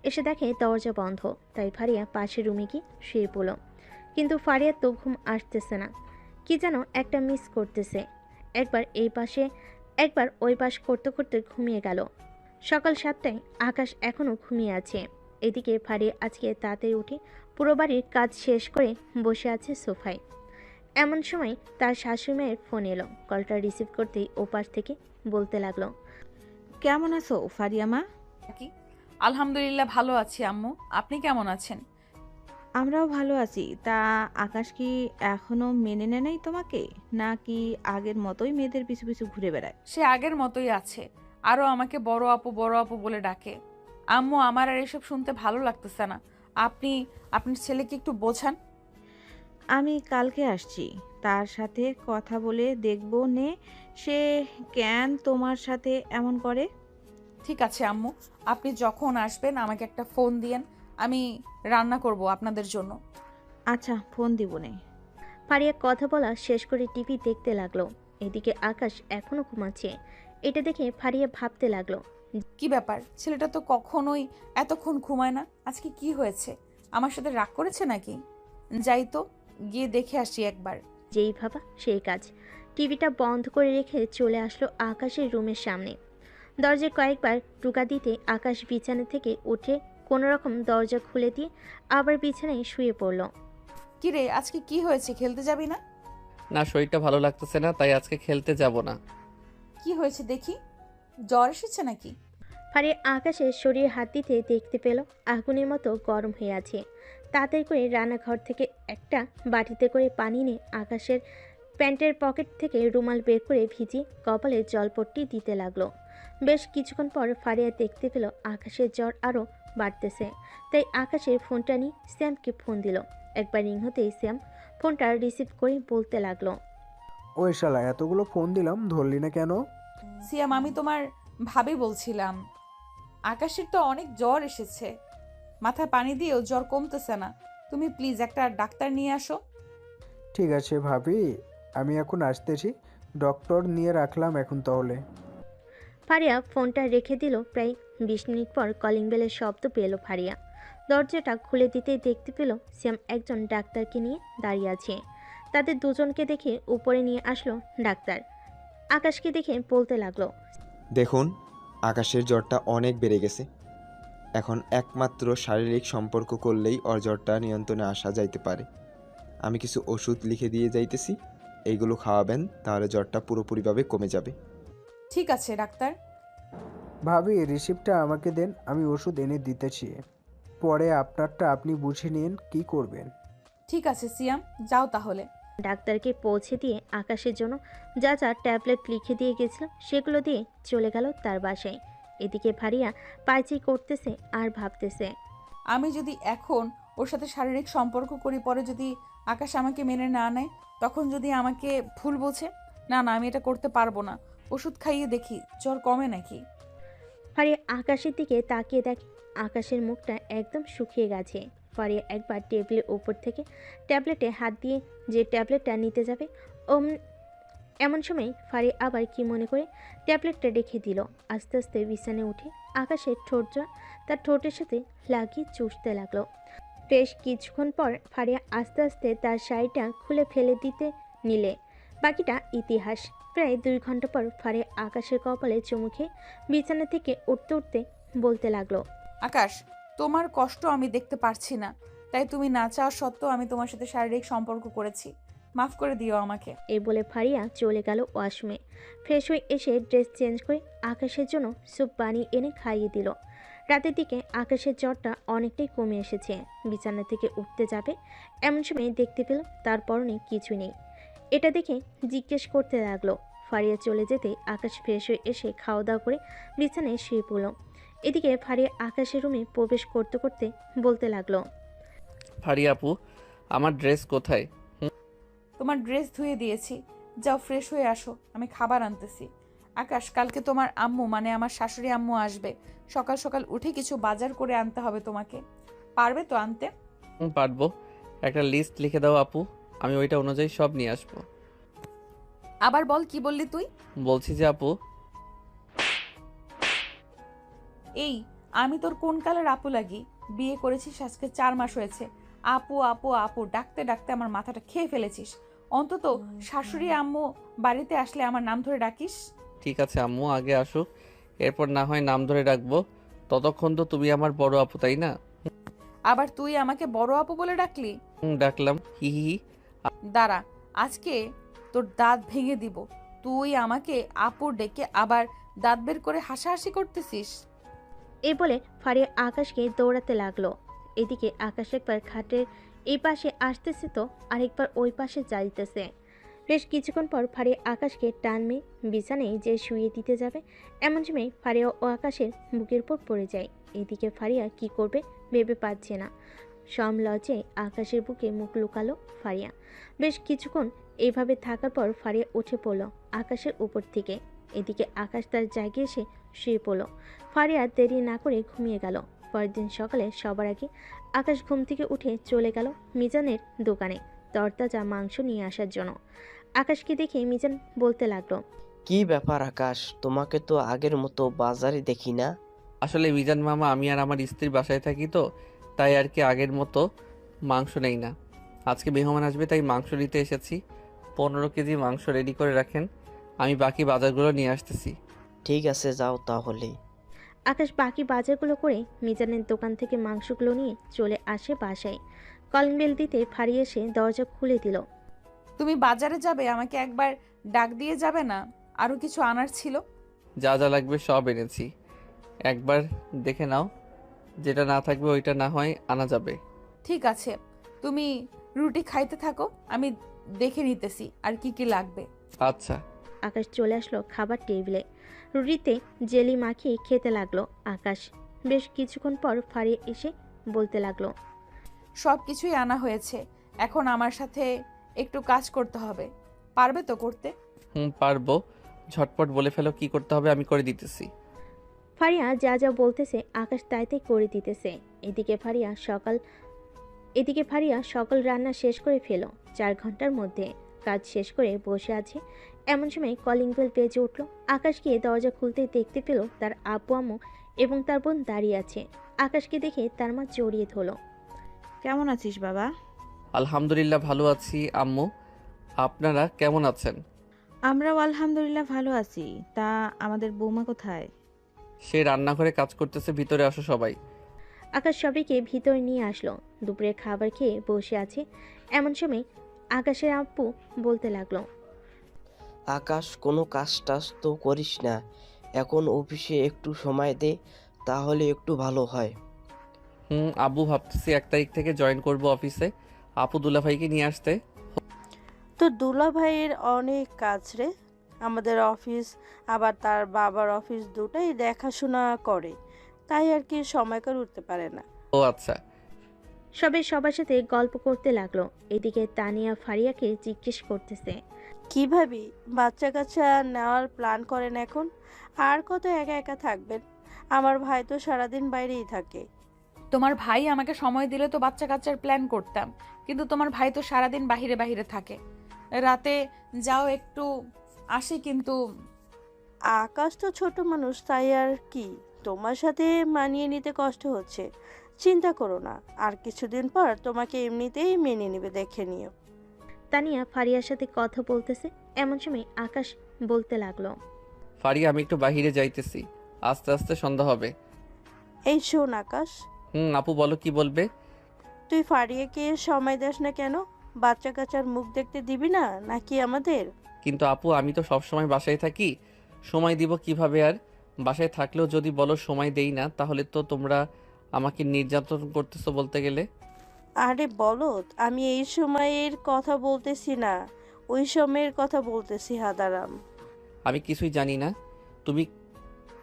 এসে দেখে দরজা বন্ধ, তাই ফারিয়া পাশের রুমে গিয়ে শুয়ে পড়ল। কিন্তু ফারিয়ার তো ঘুম আসতেছে না, কি যেন একটা মিস করতেছে। একবার এই পাশে একবার ওই পাশ করতে করতে ঘুমিয়ে গেল। সকাল 7টায় আকাশ এখনও ঘুমিয়ে আছে। এদিকে ফারিয়া আজকে তাড়াতাড়ি উঠে পুরো বাড়ির কাজ শেষ করে বসে আছে সোফায়। এমন সময় তার শাশুড়িমায়ের ফোন এলো। কলটা রিসিভ করতেই ওপাশ থেকে বলতে লাগলো, কেমন আছো ফারিয়া মা? কি? আলহামদুলিল্লাহ ভালো আছি আম্মু, আপনি কেমন আছেন? আমরাও ভালো আছি। তা আকাশ কি এখনো মেনে নেয় নাই তোমাকে, নাকি আগের মতোই মেয়েদের পিছু পিছু ঘুরে বেড়ায়? সে আগের মতোই আছে, আরও আমাকে বড় আপু বলে ডাকে। আম্মু, আমার আর এসব শুনতে ভালো লাগতেছে না। আপনি আপনার ছেলেকে একটু বোঝান। আমি কালকে আসছি, তার সাথে কথা বলে দেখব নে সে কেন তোমার সাথে এমন করে। ঠিক আছে আম্মু, আপনি যখন আসবেন আমাকে একটা ফোন দিয়েন, আমি রান্না করব আপনাদের জন্য। আচ্ছা, ফোন দিব নে। ফারিয়া কথা বলা শেষ করে টিভি দেখতে লাগলো। এদিকে আকাশ এখনো ঘুমাচ্ছে। এটা দেখে ফারিয়া ভাবতে লাগলো, কি ব্যাপার, ছেলেটা তো কখনোই এতক্ষণ ঘুমায় না, আজকে কি হয়েছে? আমার সাথে রাগ করেছে নাকি? যাই তো, গিয়ে দেখে আসি একবার। যেই ভাবা সেই কাজ। টিভিটা বন্ধ করে রেখে চলে আসলো আকাশের রুমের সামনে। দরজায় কয়েকবার টোকা দিতে আকাশ বিছানা থেকে উঠে কোনো রকম দরজা খুলে দিয়ে আবার বিছানায় শুয়ে পড়ল। কি রে, আজকে কি হয়েছে, খেলতে যাবি না? না, শরীরটা ভালো লাগতেছে না, তাই আজকে খেলতে যাব না। কি হয়েছে দেখি, জ্বর এসেছে নাকি? ফারিয়া আকাশের শরীরে হাত দিতে দেখতে পেল আগুনের মতো গরম হয়ে আছে। তাড়াতাড়ি করে রান্নাঘর থেকে একটা বাটিতে করে পানি নিয়ে আকাশের প্যান্টের পকেট থেকে রুমাল বের করে ভিজিয়ে কপালে জলপট্টি দিতে লাগলো। বেশ কিছুক্ষণ পর ফারিয়া দেখতে পেল আকাশের জ্বর আরও বাড়তেছে, তাই আকাশের ফোনটা নিয়ে শ্যামকে ফোন দিল। একবার রিং হতেই শ্যাম ফোনটা রিসিভ করে বলতে লাগলো, ওই শালা, এতগুলো ফোন দিলাম, ধরলি না কেন? সিয়াম, আমি তোমার ভাবি বলছিলাম। আকাশের তো অনেক জ্বর এসেছে, মাথায় পানি দিয়েও জ্বর কমতেছে না। তুমি প্লিজ একটা ডাক্তার নিয়ে আসো। ঠিক আছে ভাবি, আমি এখন আসতেছি। ডক্টর নিয়ে রাখলাম এখন তাহলে। ফারিয়া ফোনটা রেখে দিল। প্রায় 20 মিনিট পর কলিং বেলের শব্দ পেল ফারিয়া। দরজাটা খুলে দিতেই দেখতে পেল শ্যাম একজন ডাক্তারকে নিয়ে দাঁড়িয়ে আছে। তাদের দুজনকে দেখে উপরে নিয়ে আসলো ডাক্তার। আকাশকে দেখে বলতে লাগলো, দেখুন, আকাশের জ্বরটা অনেক বেড়ে গেছে। এখন একমাত্র শারীরিক সম্পর্ক করলেই ওর জ্বরটা নিয়ন্ত্রণে আসা যাইতে পারে। আমি কিছু ওষুধ লিখে দিয়ে যাইতেছি, এইগুলো খাওয়াবেন, তাহলে জ্বরটা পুরোপুরিভাবে কমে যাবে। ঠিক আছে ডাক্তার। ভাবি রিসিপ্টটা আমাকে দেন, আমি ওষুধ এনে দিতেছি। পরে আপনারটা আপনি বুঝে নিন কি করবেন। ঠিক আছে সিয়াম, যাও তাহলে। ডাক্তারকে পৌঁছে দিয়ে আকাশের জন্য যা যা ট্যাবলেট লিখে দিয়ে গেছিল সেগুলো দিয়ে চলে গেল তার বাসায়। এদিকে ফারিয়া পায়চি করতেছে আর ভাবতেছে, আমি যদি এখন ওর সাথে শারীরিক সম্পর্ক করি, পরে যদি আকাশ আমাকে মেনে না নেয়, তখন যদি আমাকে ভুল বোঝে, না না আমি এটা করতে পারবো না। ওষুধ খাইয়ে দেখি জ্বর কমে নাকি। ফারিয়া আকাশের দিকে তাকিয়ে দেখে আকাশের মুখটা একদম শুকিয়ে গেছে। ফারিয়া একবার টেবিলের উপর থেকে ট্যাবলেটে হাত দিয়ে যে ট্যাবলেটটা নিতে যাবে, এমন সময় ফারিয়া আবার কি মনে করে ট্যাবলেটটা রেখে দিল। আস্তে আস্তে বিছানায় উঠে আকাশের ঠোঁটটা তার ঠোঁটের সাথে লাগিয়ে চুষতে লাগলো। বেশ কিছুক্ষণ পর ফারিয়া আস্তে আস্তে তার শাড়িটা খুলে ফেলে দিতে নিলে বাকিটা ইতিহাস। প্রায় 2 ঘন্টা পর ফারিয়া আকাশের কপালে চুমু খেয়ে বিছানা থেকে উঠতে উঠতে বলতে লাগলো, আকাশ, তোমার কষ্ট আমি দেখতে পারছি না, তাই তুমি না চাওয়া সত্ত্বেও আমি তোমার সাথে শারীরিক সম্পর্ক করেছি, মাফ করে দিও আমাকে। এই বলে ফারিয়া চলে গেল ওয়াশরুমে। ফ্রেশ হয়ে এসে ড্রেস চেঞ্জ করে আকাশের জন্য স্যুপ বানিয়ে এনে খাইয়ে দিল। রাতের দিকে আকাশের জ্বরটা অনেকটাই কমে এসেছে। বিছানা থেকে উঠতে যাবে এমন সময় দেখতে পেল তার পরনে কিছু নেই। এটা দেখে জিজ্ঞেস করতে লাগলো। ফারিয়া চলে যেতে আকাশ ফ্রেশ হয়ে এসে খাওয়া দাওয়া করে বিছানায় শুয়ে পড়ল। এদিকে ফারিয়া আকাশের রুমে প্রবেশ করতে করতে বলতে লাগলো, ফারিয়া আপু, আমার ড্রেস কোথায়? তোমার ড্রেস ধুয়ে দিয়েছি, যাও ফ্রেশ হয়ে আসো, আমি খাবার আনতেছি। আকাশ, কালকে তোমার আম্মু মানে আমার শাশুড়ি আম্মু আসবে। সকাল সকাল উঠে কিছু বাজার করে আনতে হবে তোমাকে, পারবে তো আনতে? পারবো। একটা লিস্ট লিখে দাও আপু, আমি ওইটা অনুযায়ী সব নিয়ে আসবো। আবার বল, কি বললি তুই? বলছি যে আপু। এই, আমি তোর কোন কালের আপু লাগি? বিয়ে করেছিস আজকে 4 মাস হয়েছে, আপু আপু আপু ডাকতে ডাকতে আমার মাথাটা খেয়ে ফেলেছিস। অন্তত শাশুড়ি আম্মু বাড়িতে আসলে আমার নাম ধরে ডাকিস। ঠিক আছে আম্মু আগে আসুক, এরপর না হয় নাম ধরে ডাকবো। ততক্ষণ তো তুমি আমার বড় আপু, তাই না? আবার তুই আমাকে বড় আপু বলে ডাকলি? ডাকলাম, হি হি হি। দাঁড়া, আজকে তোর দাঁত ভেঙে দিব। তুই আমাকে আপু ডেকে আবার দাঁত বের করে হাসাহাসি করতেছিস। এই বলে ফারিয়া আকাশকে দৌড়াতে লাগলো। এদিকে আকাশ একবার খাটের এই পাশে আসতেছে তো আরেকবার ওই পাশে যাইতেছে। বেশ কিছুক্ষণ পর ফারিয়া আকাশকে টানমে বিছানায় যে শুয়ে দিতে যাবে এমন সময় ফারিয়া ও আকাশের বুকের উপর পড়ে যায়। এদিকে ফারিয়া কি করবে ভেবে পাচ্ছে না। লজ্জে আকাশের বুকে মুখ লুকালো ফারিয়া। বেশ কিছুক্ষণ এইভাবে থাকার পর ফারিয়া উঠে পড়ল আকাশের উপর থেকে। এদিকে আকাশ তার জায়গায় এসে শুয়ে পড়ল। ফারিয়া দেরি না করে ঘুমিয়ে গেল। পরের দিন সকালে সবার আগে আকাশ ঘুম থেকে উঠে চলে গেল মিজানের দোকানে তরতাজা মাংস নিয়ে আসার জন্য। আকাশকে দেখে মিজান বলতে লাগলো, কি ব্যাপার আকাশ, তোমাকে তো আগের মতো বাজারে দেখি না। আসলে মিজান মামা, আমি আর আমার স্ত্রীর বাসায় থাকি তো, তাই আর কি আগের মতো মাংস নেই না। আজকে মেহমান আসবে তাই মাংস নিতে এসেছি। 15 কেজি মাংস রেডি করে রাখেন, আমি বাকি বাজারগুলো নিয়ে আসতেছি। ঠিক আছে, যাও তাহলে। আকাশ বাকি বাজারগুলো করে মিজানের দোকান থেকে মাংসগুলো নিয়ে চলে আসে বাসায়। কলিং বেল দিতে ফারিয়া এসে দরজা খুলে দিল। তুমি বাজারে যাবে, আমাকে একবার ডাক দিয়ে যাবে না? আরো কিছু আনার ছিল। যা যা লাগবে সব এনেছি, একবার দেখে নাও। যেটা না থাকবে ওইটা না হয় আনা যাবে। ঠিক আছে, তুমি রুটি খাইতে থাকো, আমি দেখে নিতেছি আর কি কি লাগবে। আচ্ছা। আকাশ চলে আসলো খাবার টেবিলে। রুটিতে জেলি মাখিয়ে খেতে লাগলো আকাশ। বেশ কিছুক্ষণ পর ফারিয়া এসে বলতে লাগলো, সব কিছুই আনা হয়েছে, এখন আমার সাথে একটু কাজ করতে হবে, পারবে তো করতে? পারবো। ঝটপট বলে ফেলো কি করতে হবে, আমি করে দিতেছি। ফারিয়া যা যা বলতেছে আকাশ তাই তাই করে দিতেছে। এদিকে ফারিয়া সকল রান্না শেষ করে ফেল 4 ঘন্টার মধ্যে। কাজ শেষ করে বসে আছে, এমন সময় কলিং বেল বেজে উঠল। আকাশ গিয়ে দরজা খুলতেই দেখতে পেল তার আব্বু আম্মু এবং তার বোন দাঁড়িয়ে আছে। আকাশকে দেখে তার মা জড়িয়ে ধরল। কেমন আছিস বাবা? আলহামদুলিল্লাহ ভালো আছি আম্মু, আপনারা কেমন আছেন? আমরাও আলহামদুলিল্লাহ ভালো আছি। তা আমাদের বৌমা কোথায়? সে রান্নাঘরে কাজ করতেছে, ভিতরে আসো সবাই। আকাশ সবাইকে ভিতরে নিয়ে আসলো। দুপুরে খাবার খেয়ে বসে আছে, এমন সময় আকাশের আব্বু বলতে লাগলো, আকাশ কোনো কাজ টাজ তো করিস না, এখন অফিসে একটু সময় দে, তাহলে একটু ভালো হয়। আব্বু ভাবতেছি 1 তারিখ থেকে জয়েন করব অফিসে, আপু দুলাভাইকে নিয়ে আসতে। তো দুলা ভাইয়ের অনেক কাজ রে, আমাদের অফিস আবার তার বাবার অফিস দুটাই দেখাশোনা করে, তাই আর কি সময় করে উঠতে পারে না। ও আচ্ছা। সবাই সবার সাথে গল্প করতে লাগলো। এদিকে তানিয়া ফারিয়াকে জিজ্ঞেস করতেছে, কি ভাবি, বাচ্চা কাচ্চা নেওয়ার প্ল্যান করেন এখন? আর কত একা একা থাকবেন? আমার ভাই তো সারাদিন বাইরেই থাকে। তোমার ভাই আমাকে সময় দিলে তো বাচ্চা কাচ্চার প্ল্যান করতাম, কিন্তু তোমার ভাই তো সারাদিন বাহিরে বাহিরে থাকে। রাতে যাও একটু আসি, কিন্তু আকাশ তো ছোট মানুষ, তাই আর কি, তোমার সাথে মানিয়ে নিতে কষ্ট হচ্ছে। চিন্তা করো না, আর কিছুদিন পর তোমাকে এমনিতেই মেনে নেবে, দেখে নিও। তানিয়া ফারিয়ার সাথে কথা বলতেছে, এমন সময় আকাশ বলতে লাগলো, ফারিয়া আমি একটু বাহিরে যাইতেছি, আস্তে আস্তে সন্ধ্যা হবে। এই শোন আকাশ। আপু বলো কি বলবে? তুই ফারিয়াকে সময় দাস না কেন? বাচ্চা কাচ্চার মুখ দেখতে দিবি না নাকি আমাদের? কিন্তু আপু আমি তো সব সময় বাসায় থাকি, সময় দিব কিভাবে? আর বাসায় থাকলেও যদি বলো সময় দেই না, তাহলে তো তোমরা আমাকে নির্যাতন করতেছো বলতে গেলে। আরে বলত, আমি এই সময়ের কথা বলতেছি না, ওই সময়ের কথা বলতেছি হাদারাম। আমি কিছুই জানি না, তুমি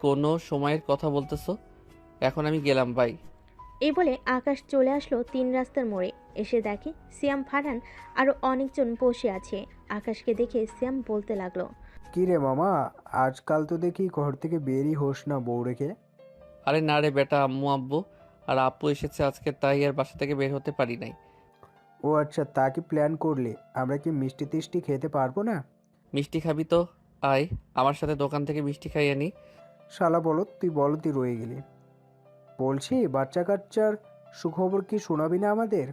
কোনো সময়ের কথা বলতেছো। এখন আমি গেলাম, বাই। এই বলে আকাশ চলে আসলো 3 রাস্তার মোড়ে। এসে দেখে সিয়াম, ফারহান আরো অনেকজন বসে আছে। আকাশকে দেখে সিয়াম বলতে লাগলো, কি রে মামা, আজকাল তো দেখি ঘর থেকে বেরই হোস না বউ রেখে। আরে না রে বেটা, আম্মু আব্বু আর আপু এসেছে আজকে, তাই আর বাসা থেকে বের হতে পারি নাই। ও আচ্ছা, তা কি প্ল্যান করলে? আমরা কি মিষ্টি টিষ্টি খেতে পারবো না? মিষ্টি খাবি তো আয়, আমার সাথে দোকান থেকে মিষ্টি খাই আনি। শালা বলত, তুই বলতি রয়ে গেলি। বলছি, বাচ্চা কাচ্চার সুখবর কি শোনাবি না আমাদের?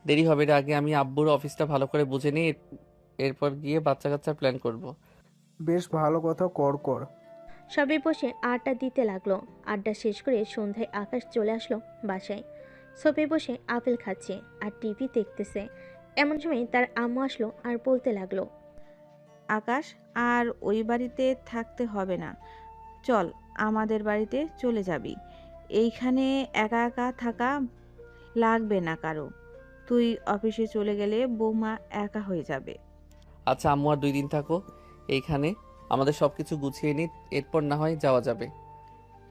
দেরি হবে রে, আগে আমি আব্বুর অফিসটা ভালো করে বুঝে নিই, এরপর গিয়ে বাচ্চা কাচ্চার প্ল্যান করব। বেশ ভালো কথা, কর কর। সবাই বসে আড্ডা দিতে লাগলো। আড্ডা শেষ করে সন্ধ্যায় আকাশ চলে আসলো বাসায়। সোফে বসে আপেল খাচ্ছে আর টিভি দেখতেছে। এমন সময় তার আম্মু আসলো আর বলতে লাগলো, আকাশ আর ওই বাড়িতে থাকতে হবে না, চল আমাদের বাড়িতে চলে যাবি। এইখানে একা একা থাকা লাগবে না কারো। তুই অফিসে চলে গেলে বৌমা একা হয়ে যাবে। আচ্ছা আম্মু, আর 2 দিন থাকো এইখানে, আমাদের সব কিছু গুছিয়ে নিই, এরপর না হয় যাওয়া যাবে।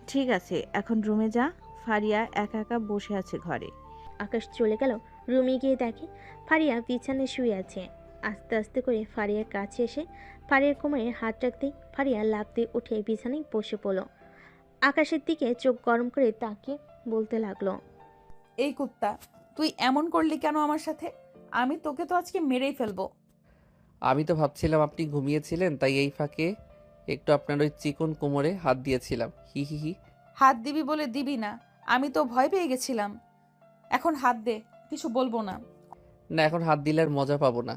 ঠিক আছে, এখন রুমে যা, ফারিয়া একা একা বসে আছে ঘরে। আকাশ চলে গেল রুমে। গিয়ে দেখে ফারিয়া বিছানায় শুয়ে আছে। আস্তে আস্তে করে ফারিয়ার কাছে এসে ফারিয়ার কোমরে হাত রাখতেই ফারিয়া লাফ দিয়ে উঠে বিছানায় বসে পড়ল। আকাশের দিকে চোখ গরম করে তাকিয়ে বলতে লাগলো, এই কুত্তা, তুই এমন করলি কেন আমার সাথে? আমি তোকে তো আজকে মেরেই ফেলবো। আমি তো ভাবছিলাম আপনি ঘুমিয়েছিলেন, তাই এই ফাঁকে একটু আপনার ওই চিকন কোমরে হাত দিয়েছিলাম, হি হি হি। হাত দিবি বলে দিবি না, আমি তো ভয় পেয়ে গেছিলাম। এখন হাত দে, কিছু বলবো না। না, এখন হাত দিলে আর মজা পাবো না,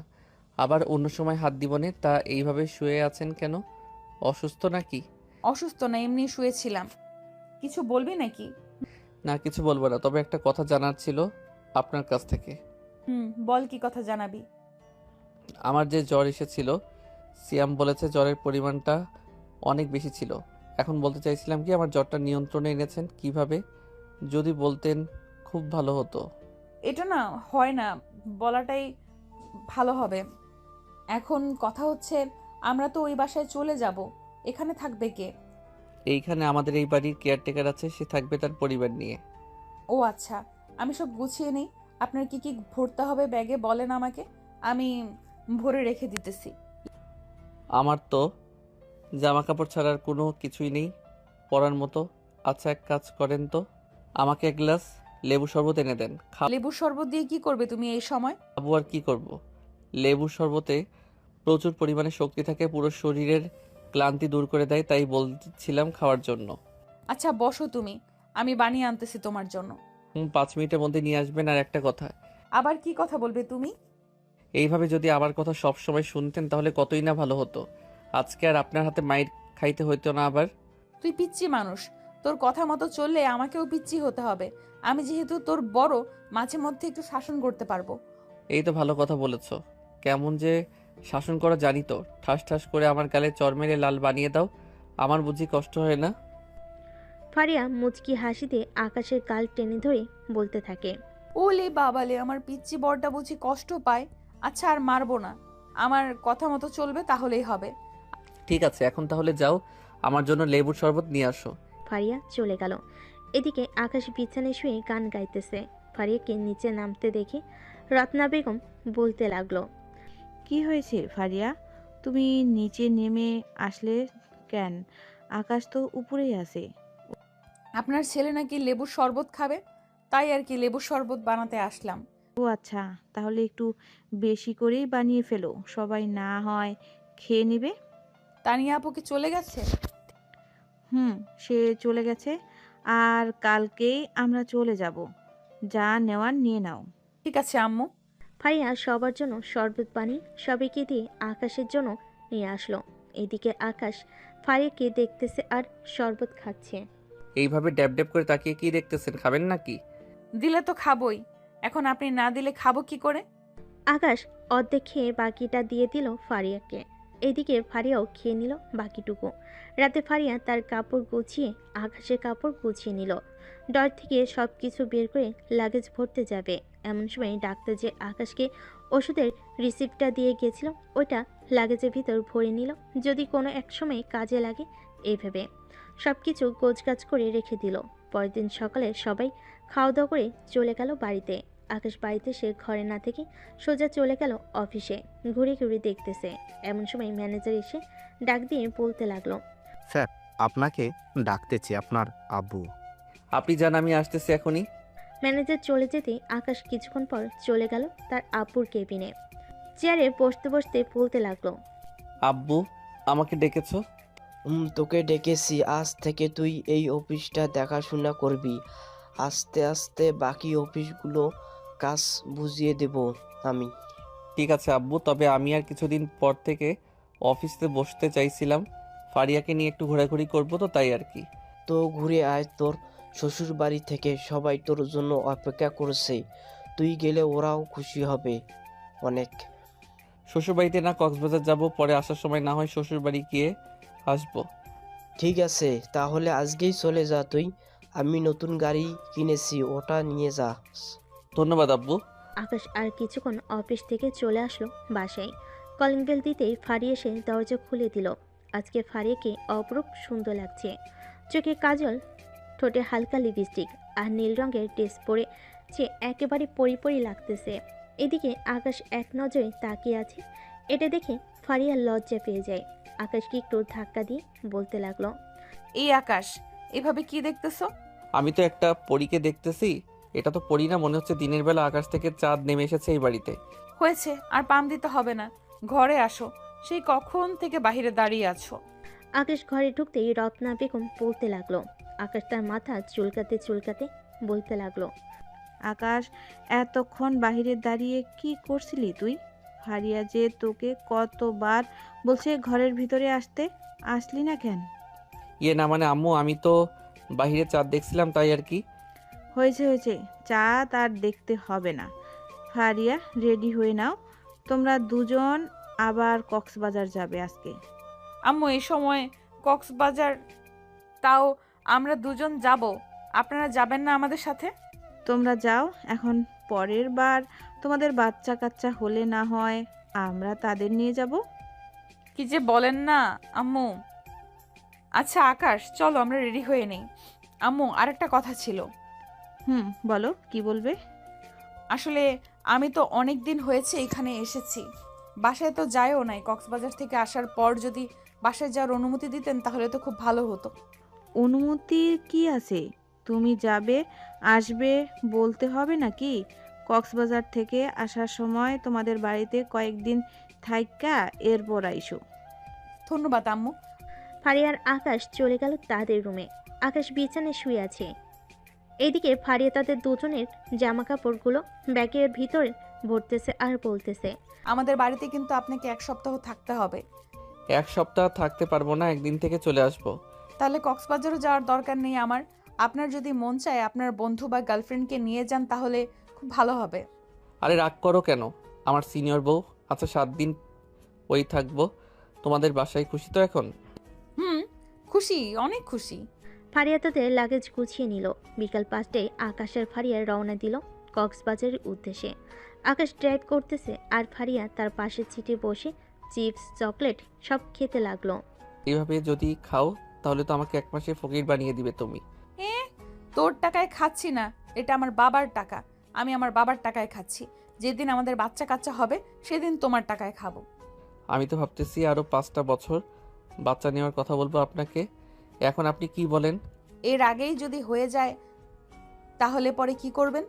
আবার অন্য সময় হাত দিব না। তা এইভাবে শুয়ে আছেন কেন? অসুস্থ নাকি? অসুস্থ না, এমনি শুয়েছিলাম। কিছু বলবি নাকি? না, কিছু বলবো না, তবে একটা কথা জানার ছিল আপনার কাছ থেকে। বল, কি কথা জানাবি? আমার যে জ্বর এসেছিল, সিয়াম বলেছে জ্বরের পরিমাণটা অনেক বেশি ছিল। এখন বলতে চাইছিলাম কি, আমার জ্বরটা নিয়ন্ত্রণে এনেছেন কিভাবে? যদি বলতেন খুব ভালো হতো। এটা না হয় না, বলাটাই ভালো হবে। এখন কথা হচ্ছে, আমরা তো ওই বাসায় চলে যাব, এখানে থাকবে কে? এইখানে আমাদের এই বাড়ির কেয়ারটেকার আছে, সে থাকবে তার পরিবার নিয়ে। ও আচ্ছা, আমি সব গুছিয়ে নেই। আপনার কি কি ভরতে হবে ব্যাগে বলেন আমাকে, আমি ভরে রেখে দিতেছি। আমার তো জামা কাপড় ছাড়ার কোনো কিছুই নেই পরার মতো। আচ্ছা এক কাজ করেন তো, আমাকে এক গ্লাস লেবু শরবত এনে দেন। লেবুর শরবত দিয়ে কি করবে তুমি এই সময়? খাবো আর কি করব। লেবুর শরবতে প্রচুর পরিমাণে শক্তি থাকে, পুরো শরীরের ক্লান্তি দূর করে দেয়, তাই বলছিলাম খাওয়ার জন্য। আচ্ছা বসো তুমি, আমি বানিয়ে আনতেছি তোমার জন্য। 5 মিনিটের মধ্যে নিয়ে আসবেন। আর একটা কথা, আবার কি কথা বলবে তুমি? এইভাবে যদি আমার কথা সব সময় শুনতেন তাহলে কতই না ভালো হতো। আজকে আর আপনার হাতে মাইর খাইতে হইতো না আবার। তুই পিচ্চি মানুষ, তোর কথা মতো চললে আমাকেও পিচ্চি হতে হবে। আমি যেহেতু তোর বড়, মাঝে মধ্যে একটু শাসন করতে পারবো। এই তো ভালো কথা বলেছো। কেমন যে শাসন করা জানি তো। ঠাস ঠাস করে আমার গালে চড় মেরে লাল বানিয়ে দাও। আমার বুঝি কষ্ট হয় না? ফারিয়া মুচকি হাসিতে আকাশের গাল টেনে ধরে বলতে থাকে, ওলে বাবালে, আমার পিচ্চি বড়টা বুঝি কষ্ট পায়। আচ্ছা আর মারবো না, আমার কথা মতো চলবে তাহলেই হবে। ঠিক আছে, এখন তাহলে যাও, আমার জন্য লেবুর শরবত নিয়ে আসো। ফারিয়া চলে গেল। এদিকে আকাশ বিছানায় শুয়ে গান গাইতেছে। ফারিয়াকে নিচে নামতে দেখে রত্না বেগম বলতে লাগলো, কি হয়েছে ফারিয়া, তুমি নিচে নেমে আসলে কেন? আকাশ তো উপরেই আছে। আপনার ছেলে নাকি লেবুর শরবত খাবে, তাই আর কি লেবুর শরবত বানাতে আসলাম। ও আচ্ছা, তাহলে একটু বেশি করেই বানিয়ে ফেলো, সবাই না হয় খেয়ে নেবে। তানিয়া আপু কি চলে গেছে? সে চলে গেছে, আর কালকেই আমরা চলে যাব। যা নেওয়ার নিয়ে নাও। ঠিক আছে আম্মু। ফারিয়া সবার জন্য শরবত পানি সবাইকে দিয়ে আকাশের জন্য নিয়ে আসলো। এদিকে আকাশ ফারিয়াকে দেখতেছে আর শরবত খাচ্ছে। এইভাবে ড্যাব ড্যাব করে তাকিয়ে কি দেখতেছেন? খাবেন নাকি? দিলে তো খাবই, এখন আপনি না দিলে খাবো কি করে? আকাশ অর্ধেক খেয়ে বাকিটা দিয়ে দিল ফারিয়াকে। এদিকে ফারিয়াও খেয়ে নিল বাকিটুকু। রাতে ফারিয়া তার কাপড় গুছিয়ে আকাশের কাপড় গুছিয়ে নিল। ডর থেকে সব কিছু বের করে লাগেজ ভরতে যাবে, এমন সময় ডাক্তার যে আকাশকে ওষুধের রিসিপ্টটা দিয়ে গেছিল ওটা লাগেজের ভিতর ভরে নিল, যদি কোনো এক সময় কাজে লাগে এই ভেবে। সব কিছু গোছগাছ করে রেখে দিল। পরের দিন সকালে সবাই খাওয়া দাওয়া করে চলে গেল বাড়িতে। আকাশ বাড়িতে সে ঘরে না থেকে সোজা চলে গেল অফিসে। ঘুরে ঘুরে দেখতেছে, এমন সময় ম্যানেজার এসে ডাক দিয়ে বলতে লাগলো, স্যার আপনাকে ডাকতেছি আপনার আব্বু। আপনি যান, আমি আসতেছি এখনই। ম্যানেজার চলে যেতে আকাশ কিছুক্ষণ পর চলে গেল তার আব্বুর কেবিনে। চেয়ারে বসতে বসতে বলতে লাগলো, আব্বু আমাকে ডেকেছো? তোকে ডেকেছি, আজ থেকে তুই এই অফিসটা দেখাশোনা করবি। আস্তে আস্তে বাকি অফিসগুলো কাজ বুঝিয়ে দেব আমি। ঠিক আছে আব্বু, তবে আমি আর কিছুদিন পর থেকে অফিসে বসতে চাইছিলাম। ফারিয়াকে নিয়ে একটু ঘোরাঘুরি করবো তো, তাই আর কি। তো ঘুরে আয়, তোর শ্বশুর বাড়ি থেকে সবাই তোর জন্য অপেক্ষা করছে। তুই গেলে ওরাও খুশি হবে অনেক। শ্বশুরবাড়িতে না কক্সবাজার যাব, পরে আসার সময় না হয় শ্বশুরবাড়ি গিয়ে আসবো। ঠিক আছে, তাহলে আজকেই চলে যা তুই। আমি নতুন গাড়ি কিনেছি, ওটা নিয়ে যা। ধন্যবাদ আব্বু। আকাশ আর কিছুক্ষণ অফিস থেকে চলে আসলো বাসায়। কলিং বেল দিতেই ফারিয়া এসে দরজা খুলে দিল। আজকে ফারিয়াকে অপরূপ সুন্দর লাগছে। চোখে কাজল, ঠোঁটে হালকা লিপস্টিক আর নীল রঙের ড্রেস পরে যে একেবারে পরি লাগতেছে। এদিকে আকাশ এক নজরে তাকিয়ে আছে। এটা দেখে ফারিয়া লজ্জা পেয়ে যায়। আকাশকে একটু ধাক্কা দিয়ে বলতে লাগলো, এই আকাশ, এভাবে কি দেখতেছো? আমি তো একটা পরীকে দেখতেছি। এটা তো পরী না, মনে হচ্ছে দিনের বেলা আকাশ থেকে চাঁদ নেমে এসেছে এই বাড়িতে। হয়েছে, আর পাম দিতে হবে না, ঘরে আসো। সেই কখন থেকে বাইরে দাঁড়িয়ে আছো? আকাশ ঘরে ঢুকতেই রত্না বেগম বলতে লাগলো। আকাশ তার মাথা চুলকাতে চুলকাতে বলতে লাগলো, আকাশ, এতক্ষণ বাহিরে দাঁড়িয়ে কি করছিলি তুই? ফারিয়া যে তোকে কতবার বলছে ঘরের ভিতরে আসতে, আসলি না কেন? ইয়ে না মানে আম্মু, আমি তো বাইরে চাঁদ দেখছিলাম, তাই আর কি। হয়েছে হয়েছে, চাঁদ আর দেখতে হবে না। ফারিয়া, রেডি হয়ে নাও, তোমরা দুজন আবার কক্সবাজার যাবে আজকে। আম্মু এই সময় কক্সবাজার? তাও আমরা দুজন যাব, আপনারা যাবেন না আমাদের সাথে? তোমরা যাও, এখন পরের বার তোমাদের বাচ্চা কাচ্চা হলে না হয় আমরা তাদের নিয়ে যাব। কি যে বলেন না আম্মু। আচ্ছা আকাশ, চলো আমরা রেডি হয়ে নেই। আম্মু আরেকটা কথা ছিল। বলো, কি বলবে? আসলে আমি তো অনেক দিন হয়েছে এখানে এসেছি, বাসায় তো যাইও নাই। কক্সবাজার থেকে আসার পর যদি বাসায় যাওয়ার অনুমতি দিতেন তাহলে তো খুব ভালো হতো। অনুমতির কি আছে? তুমি যাবে আসবে বলতে হবে নাকি? কক্সবাজার থেকে আসার সময় তোমাদের বাড়িতে কয়েকদিন থাইকা এরপর আইসো। ধন্যবাদ আম্মু। ফারিয়ার আকাশ চলে গেল তাদের রুমে। আকাশ বিছানায় শুয়ে আছে। এদিকে ফারিয়া তাদের দুজনের জামা কাপড়গুলো ব্যাগের ভিতরে ভরতেছে আর বলতেছে, আমাদের বাড়িতে কিন্তু আপনাকে 1 সপ্তাহ থাকতে হবে। 1 সপ্তাহ থাকতে পারবো না, একদিন থেকে চলে আসবো। তাহলে কক্সবাজারও যাওয়ার দরকার নেই আমার। আপনার যদি মন চায় আপনার বন্ধু বা গার্লফ্রেন্ডকে নিয়ে যান তাহলে খুব ভালো হবে। আরে রাগ করো কেন? আমার সিনিয়র বউ। আচ্ছা 7 দিন ওই থাকবো তোমাদের বাসায়। খুশি তো এখন? খুশি, অনেক খুশি। ফারিয়া তাদের লাগেজ গুছিয়ে নিল। বিকাল 5টায় আকাশ আর ফারিয়া রওনা দিল কক্সবাজারের উদ্দেশ্যে। আকাশ ড্রাইভ করতেছে আর ফারিয়া তার পাশের সিটে বসে চিপস চকলেট সব খেতে লাগলো। এইভাবে যদি খাও তাহলে তো আমাকে 1 মাসে ফকির বানিয়ে দিবে তুমি। তোর টাকায় খাচ্ছি না, এটা আমার বাবার টাকা। আমি আমার বাবার টাকায় খাচ্ছি। যেদিন আমাদের বাচ্চা কাচ্চা হবে সেদিন তোমার টাকায় খাবো। আমি তো ভাবতেছি আরো 5টা বছর বাচ্চা নেওয়ার কথা বলবো আপনাকে। এখন আপনি কি বলেন? এর আগেই যদি হয়ে যায় তাহলে পরে কি করবেন?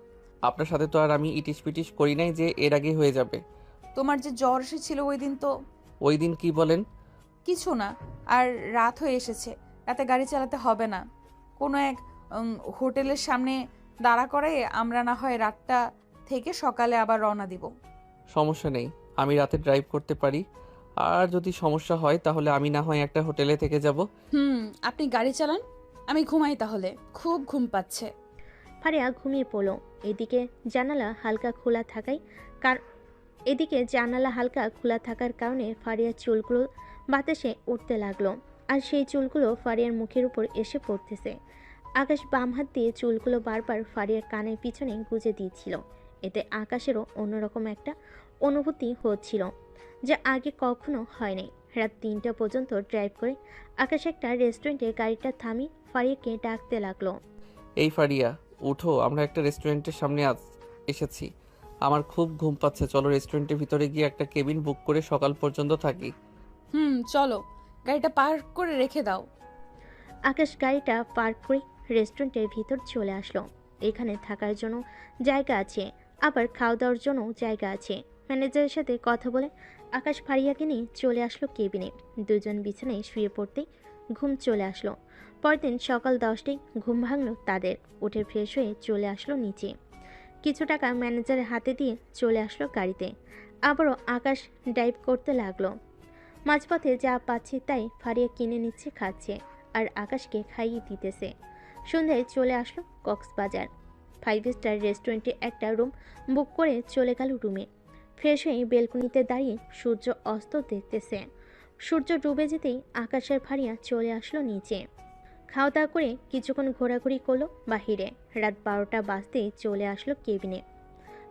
আপনার সাথে তো আর আমি ইটিস পিটিস করি নাই যে এর আগে হয়ে যাবে। তোমার যে জ্বর এসেছিল ওই দিন তো। ওই দিন কি বলেন? কিছু না, আর রাত হয়ে এসেছে, রাতে গাড়ি চালাতে হবে না। কোনো এক হোটেলের সামনে দাঁড়া করায় আমরা না হয় রাতটা থেকে সকালে আবার রওনা দিব। সমস্যা নেই, আমি রাতে ড্রাইভ করতে পারি। আর যদি সমস্যা হয় তাহলে আমি না হয় একটা হোটেলে থেকে যাব। আপনি গাড়ি চালান, আমি ঘুমাই তাহলে, খুব ঘুম পাচ্ছে। ফারিয়া ঘুমিয়ে পড়ল। এদিকে জানালা হালকা থাকার কারণে ফারিয়ার চুলগুলো বাতাসে উঠতে লাগলো, আর সেই চুলগুলো ফারিয়ার মুখের উপর এসে পড়তেছে। আকাশ বাম হাত দিয়ে চুলগুলো বারবার ফারিয়ার কানের পিছনে গুজে দিয়েছিল। এতে আকাশেরও অন্যরকম একটা অনুভূতি হচ্ছিল, যা আগে কখনো হয়নি। রাত 3টা পর্যন্ত ড্রাইভ করে আকাশ একটা রেস্টুরেন্টে গাড়িটা থামিয়ে ফারিয়াকে ডাকতে লাগলো। এই ফারিয়া উঠো, আমরা একটা রেস্টুরেন্টের সামনে এসেছি। আমার খুব ঘুম পাচ্ছে, চলো রেস্টুরেন্টের ভিতরে গিয়ে একটা কেবিন বুক করে সকাল পর্যন্ত থাকি। চলো, গাড়িটা পার্ক করে রেখে দাও। আকাশ গাড়িটা পার্ক করে রেস্টুরেন্টের ভিতর চলে আসলো। এখানে থাকার জন্য জায়গা আছে, আবার খাওয়া দাওয়ার জন্য জায়গা আছে। ম্যানেজারের সাথে কথা বলে আকাশ ফারিয়াকে নিয়ে চলে আসলো কেবিনে। দুজন বিছানায় শুয়ে পড়তেই ঘুম চলে আসলো। পরদিন সকাল 10টায় ঘুম ভাঙলো তাদের। উঠে ফ্রেশ হয়ে চলে আসলো নিচে। কিছু টাকা ম্যানেজারের হাতে দিয়ে চলে আসলো গাড়িতে। আবারও আকাশ ড্রাইভ করতে লাগলো। মাঝপথে যা পাচ্ছে তাই ফারিয়া কিনে নিচ্ছে, খাচ্ছে, আর আকাশকে খাইয়ে দিতেছে। সন্ধ্যায় চলে আসলো কক্সবাজার। 5 স্টার রেস্টুরেন্টে একটা রুম বুক করে চলে গেল রুমে। ফ্রেশ হয়ে বেলকনিতে দাঁড়িয়ে সূর্য অস্ত দেখতেছে। সূর্য ডুবে যেতেই আকাশের ফারিয়া চলে আসলো নিচে। খাওয়া দাওয়া করে কিছুক্ষণ ঘোরাঘুরি করলো বাহিরে। রাত 12টা বাজতেই চলে আসলো কেবিনে।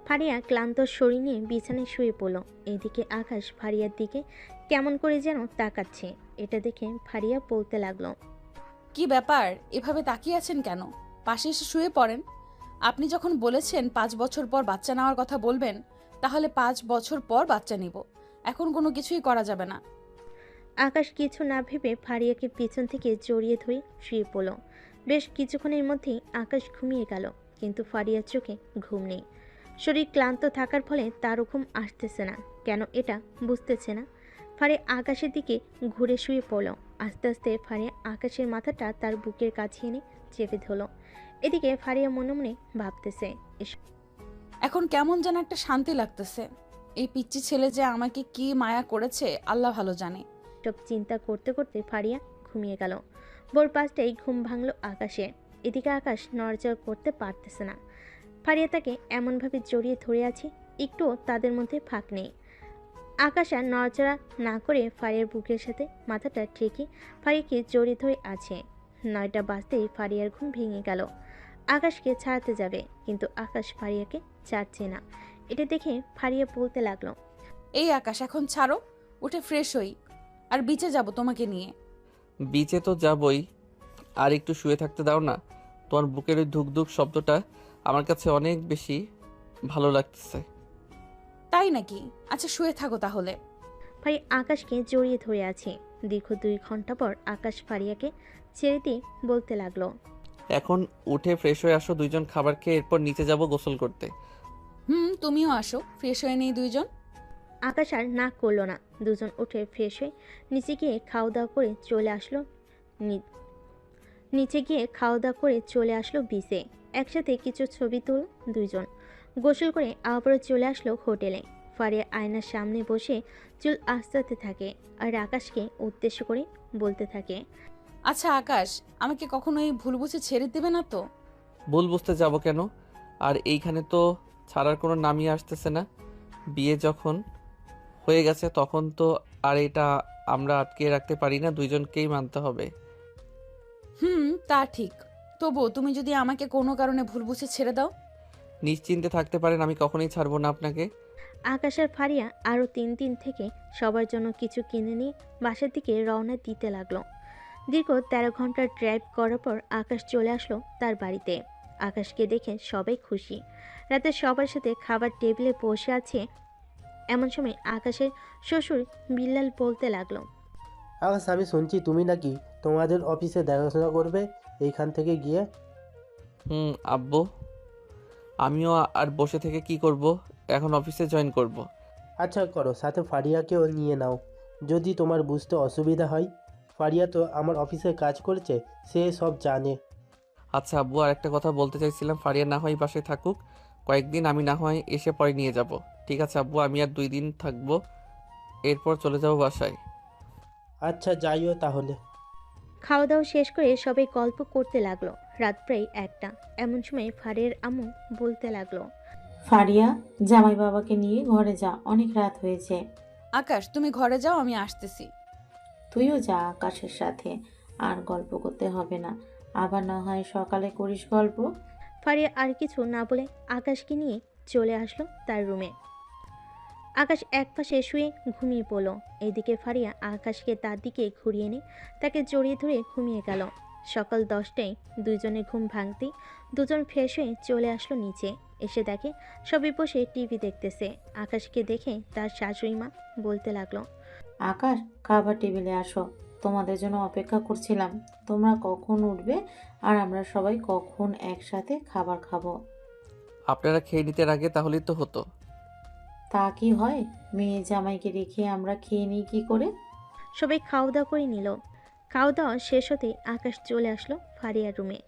ফারিয়া ক্লান্ত শরীর নিয়ে বিছানায় শুয়ে পড়ল। এদিকে আকাশ ফারিয়ার দিকে কেমন করে যেন তাকাচ্ছে। এটা দেখে ফারিয়া বলতে লাগলো, কি ব্যাপার, এভাবে তাকিয়ে আছেন কেন? পাশে এসে শুয়ে পড়েন। আপনি যখন বলেছেন 5 বছর পর বাচ্চা নেওয়ার কথা বলবেন, তাহলে 5 বছর পর বাচ্চা নিব। এখন কোনো কিছুই করা যাবে না। আকাশ কিছু না ভেবে ফারিয়াকে পিছন থেকে জড়িয়ে ধরে শুয়ে পড়ল। বেশ কিছুক্ষণের মধ্যেই আকাশ ঘুমিয়ে গেল, কিন্তু ফারিয়ার চোখে ঘুম নেই। শরীর ক্লান্ত থাকার ফলে তারও ঘুম আসতেছে না, কেন এটা বুঝতেছে না। ফারিয়া আকাশের দিকে ঘুরে শুয়ে পড়ল। আস্তে আস্তে ফারিয়া আকাশের মাথাটা তার বুকের কাছে এনে চেপে ধরল। এদিকে ফারিয়া মনে মনে ভাবতেছে, এখন কেমন যেন একটা শান্তি লাগতেছে। এই পিচ্চি ছেলে যে আমাকে কি মায়া করেছে আল্লাহ ভালো জানে। সব চিন্তা করতে করতে ফারিয়া ঘুমিয়ে গেল। ভোর 5টায় ঘুম ভাঙলো আকাশে। এদিকে আকাশ নড়াচড়া করতে পারতেছে না। ফারিয়া তাকে এমনভাবে জড়িয়ে ধরে আছে, একটুও তাদের মধ্যে ফাঁক নেই। আকাশ আর নড়াচড়া না করে ফারিয়ার বুকের সাথে মাথাটা ঠেকে ফারিয়াকে জড়িয়ে ধরে আছে। 9টা বাজতেই ফারিয়ার ঘুম ভেঙে গেল। আকাশকে ছাড়াতে যাবে, কিন্তু আকাশ ফারিয়াকে ছাড়ছে না। এটা দেখে ফারিয়া বলতে লাগলো, এই আকাশ, এখন ছাড়ো, উঠে ফ্রেশ হই, আর বিচে যাব তোমাকে নিয়ে। বিচে তো যাবই, আর একটু শুয়ে থাকতে দাও না। তোমার বুকের ওই ধুকধুক শব্দটা আমার কাছে অনেক বেশি ভালো লাগতেছে। তাই নাকি? আচ্ছা শুয়ে থাকো তাহলে। ফারিয়া আকাশকে জড়িয়ে ধরে আছে। দীর্ঘ 2 ঘন্টা পর আকাশ ফারিয়াকে ছেড়ে দিয়ে বলতে লাগলো, এখন উঠে ফ্রেশ হয়ে আসো দুইজন, খাবার খেয়ে এরপর নিচে যাব গোসল করতে। তুমিও আসো, ফ্রেশ হয়ে নেই দুইজন। আকাশ আর না করলো না। দুজন উঠে ফ্রেশ হয়ে নিচে গিয়ে খাওয়া দাওয়া করে চলে আসলো বিচে। একসাথে কিছু ছবি তুল দুইজন। গোসল করে আবারও চলে আসলো হোটেলে। ফারিয়া আয়নার সামনে বসে চুল আঁচড়াতে থাকে আর আকাশকে উদ্দেশ্য করে বলতে থাকে, আচ্ছা আকাশ, আমাকে কখনোই ভুল বুঝে ছেড়ে দেবে না তো? ভুল বুঝতে যাব কেন? আর এইখানে তো ছাড়ার কোনো নামই আসতেছে না। বিয়ে যখন হয়ে গেছে তখন তো আর এটা আমরা আটকে রাখতে পারি না, দুইজনকেই মানতে হবে। তা ঠিক। তবু তুমি যদি আমাকে কোনো কারণে ভুল বুঝে ছেড়ে দাও? নিশ্চিন্তে থাকতে পারেন, আমি কখনোই ছাড়বো না আপনাকে। আকাশ আর ফারিয়া আরও 3 দিন থেকে সবার জন্য কিছু কিনে নিয়ে বাসার দিকে রওনা দিতে লাগলো। দীর্ঘ 13 ঘন্টার ড্রাইভ করার পর আকাশ চলে আসলো তার বাড়িতে। আকাশকে দেখে সবাই খুশি। রাতে সবার সাথে খাবার টেবিলে বসে আছে। এমন সময় আকাশের শ্বশুর বিল্লাল বলতে লাগলো, আকাশ, আমি শুনছি তুমি নাকি তোমাদের অফিসে দেখাশোনা করবে এইখান থেকে গিয়ে। আব্বু, আমিও আর বসে থেকে কি করব, এখন অফিসে জয়েন করব। আচ্ছা করো, সাথে ফারিয়াকেও নিয়ে নাও যদি তোমার বুঝতে অসুবিধা হয়। ফারিয়া তো আমার অফিসে কাজ করছে, সে সব জানে। আচ্ছা আব্বু, আর একটা কথা বলতে চাইছিলাম, ফারিয়া না হয় বাসায় থাকুক কয়েকদিন, আমি না হয় এসে পরে নিয়ে যাব। ঠিক আছে আব্বু, আমি আর 2 দিন থাকবো, এরপর চলে যাব বাসায়। আচ্ছা যাইও তাহলে। খাওয়া দাওয়া শেষ করে সবাই গল্প করতে লাগলো। রাত প্রায় 1টা। এমন সময় ফারিয়ার আম্মু বলতে লাগলো, ফারিয়া, জামাই বাবাকে নিয়ে ঘরে যা, অনেক রাত হয়েছে। আকাশ, তুমি ঘরে যাও, আমি আসতেছি। তুইও যা আকাশের সাথে, আর গল্প করতে হবে না, আবার না হয় সকালে করিস গল্প। ফারিয়া আর কিছু না বলে আকাশকে নিয়ে চলে আসলো তার রুমে। আকাশ একপাশে শুয়ে ঘুমিয়ে পড়ল। এদিকে ফারিয়া আকাশকে তার দিকে ঘুরিয়ে এনে তাকে জড়িয়ে ধরে ঘুমিয়ে গেল। সকাল 10টায় দুজনের ঘুম ভাঙতেই দুজন ফ্রেশ হয়ে চলে আসলো নিচে। এসে দেখে সবাই বসে টিভি দেখতেছে। আকাশকে দেখে তার শাশুড়ি মা বলতে লাগলো, আকাশ, খাবার টেবিলে আসো, তোমাদের জন্য অপেক্ষা করছিলাম। তোমরা কখন উঠবে আর আমরা সবাই কখন একসাথে খাবার খাবো? আপনারা খেয়ে নিতে আগে তাহলেই তো হতো। তা কি হয়, মেয়ে জামাইকে রেখে আমরা খেয়ে নিই কি করে? সবাই খাওয়া দাওয়া করে নিল। খাওয়া দাওয়া শেষ হতে আকাশ চলে আসলো ফারিয়ার রুমে।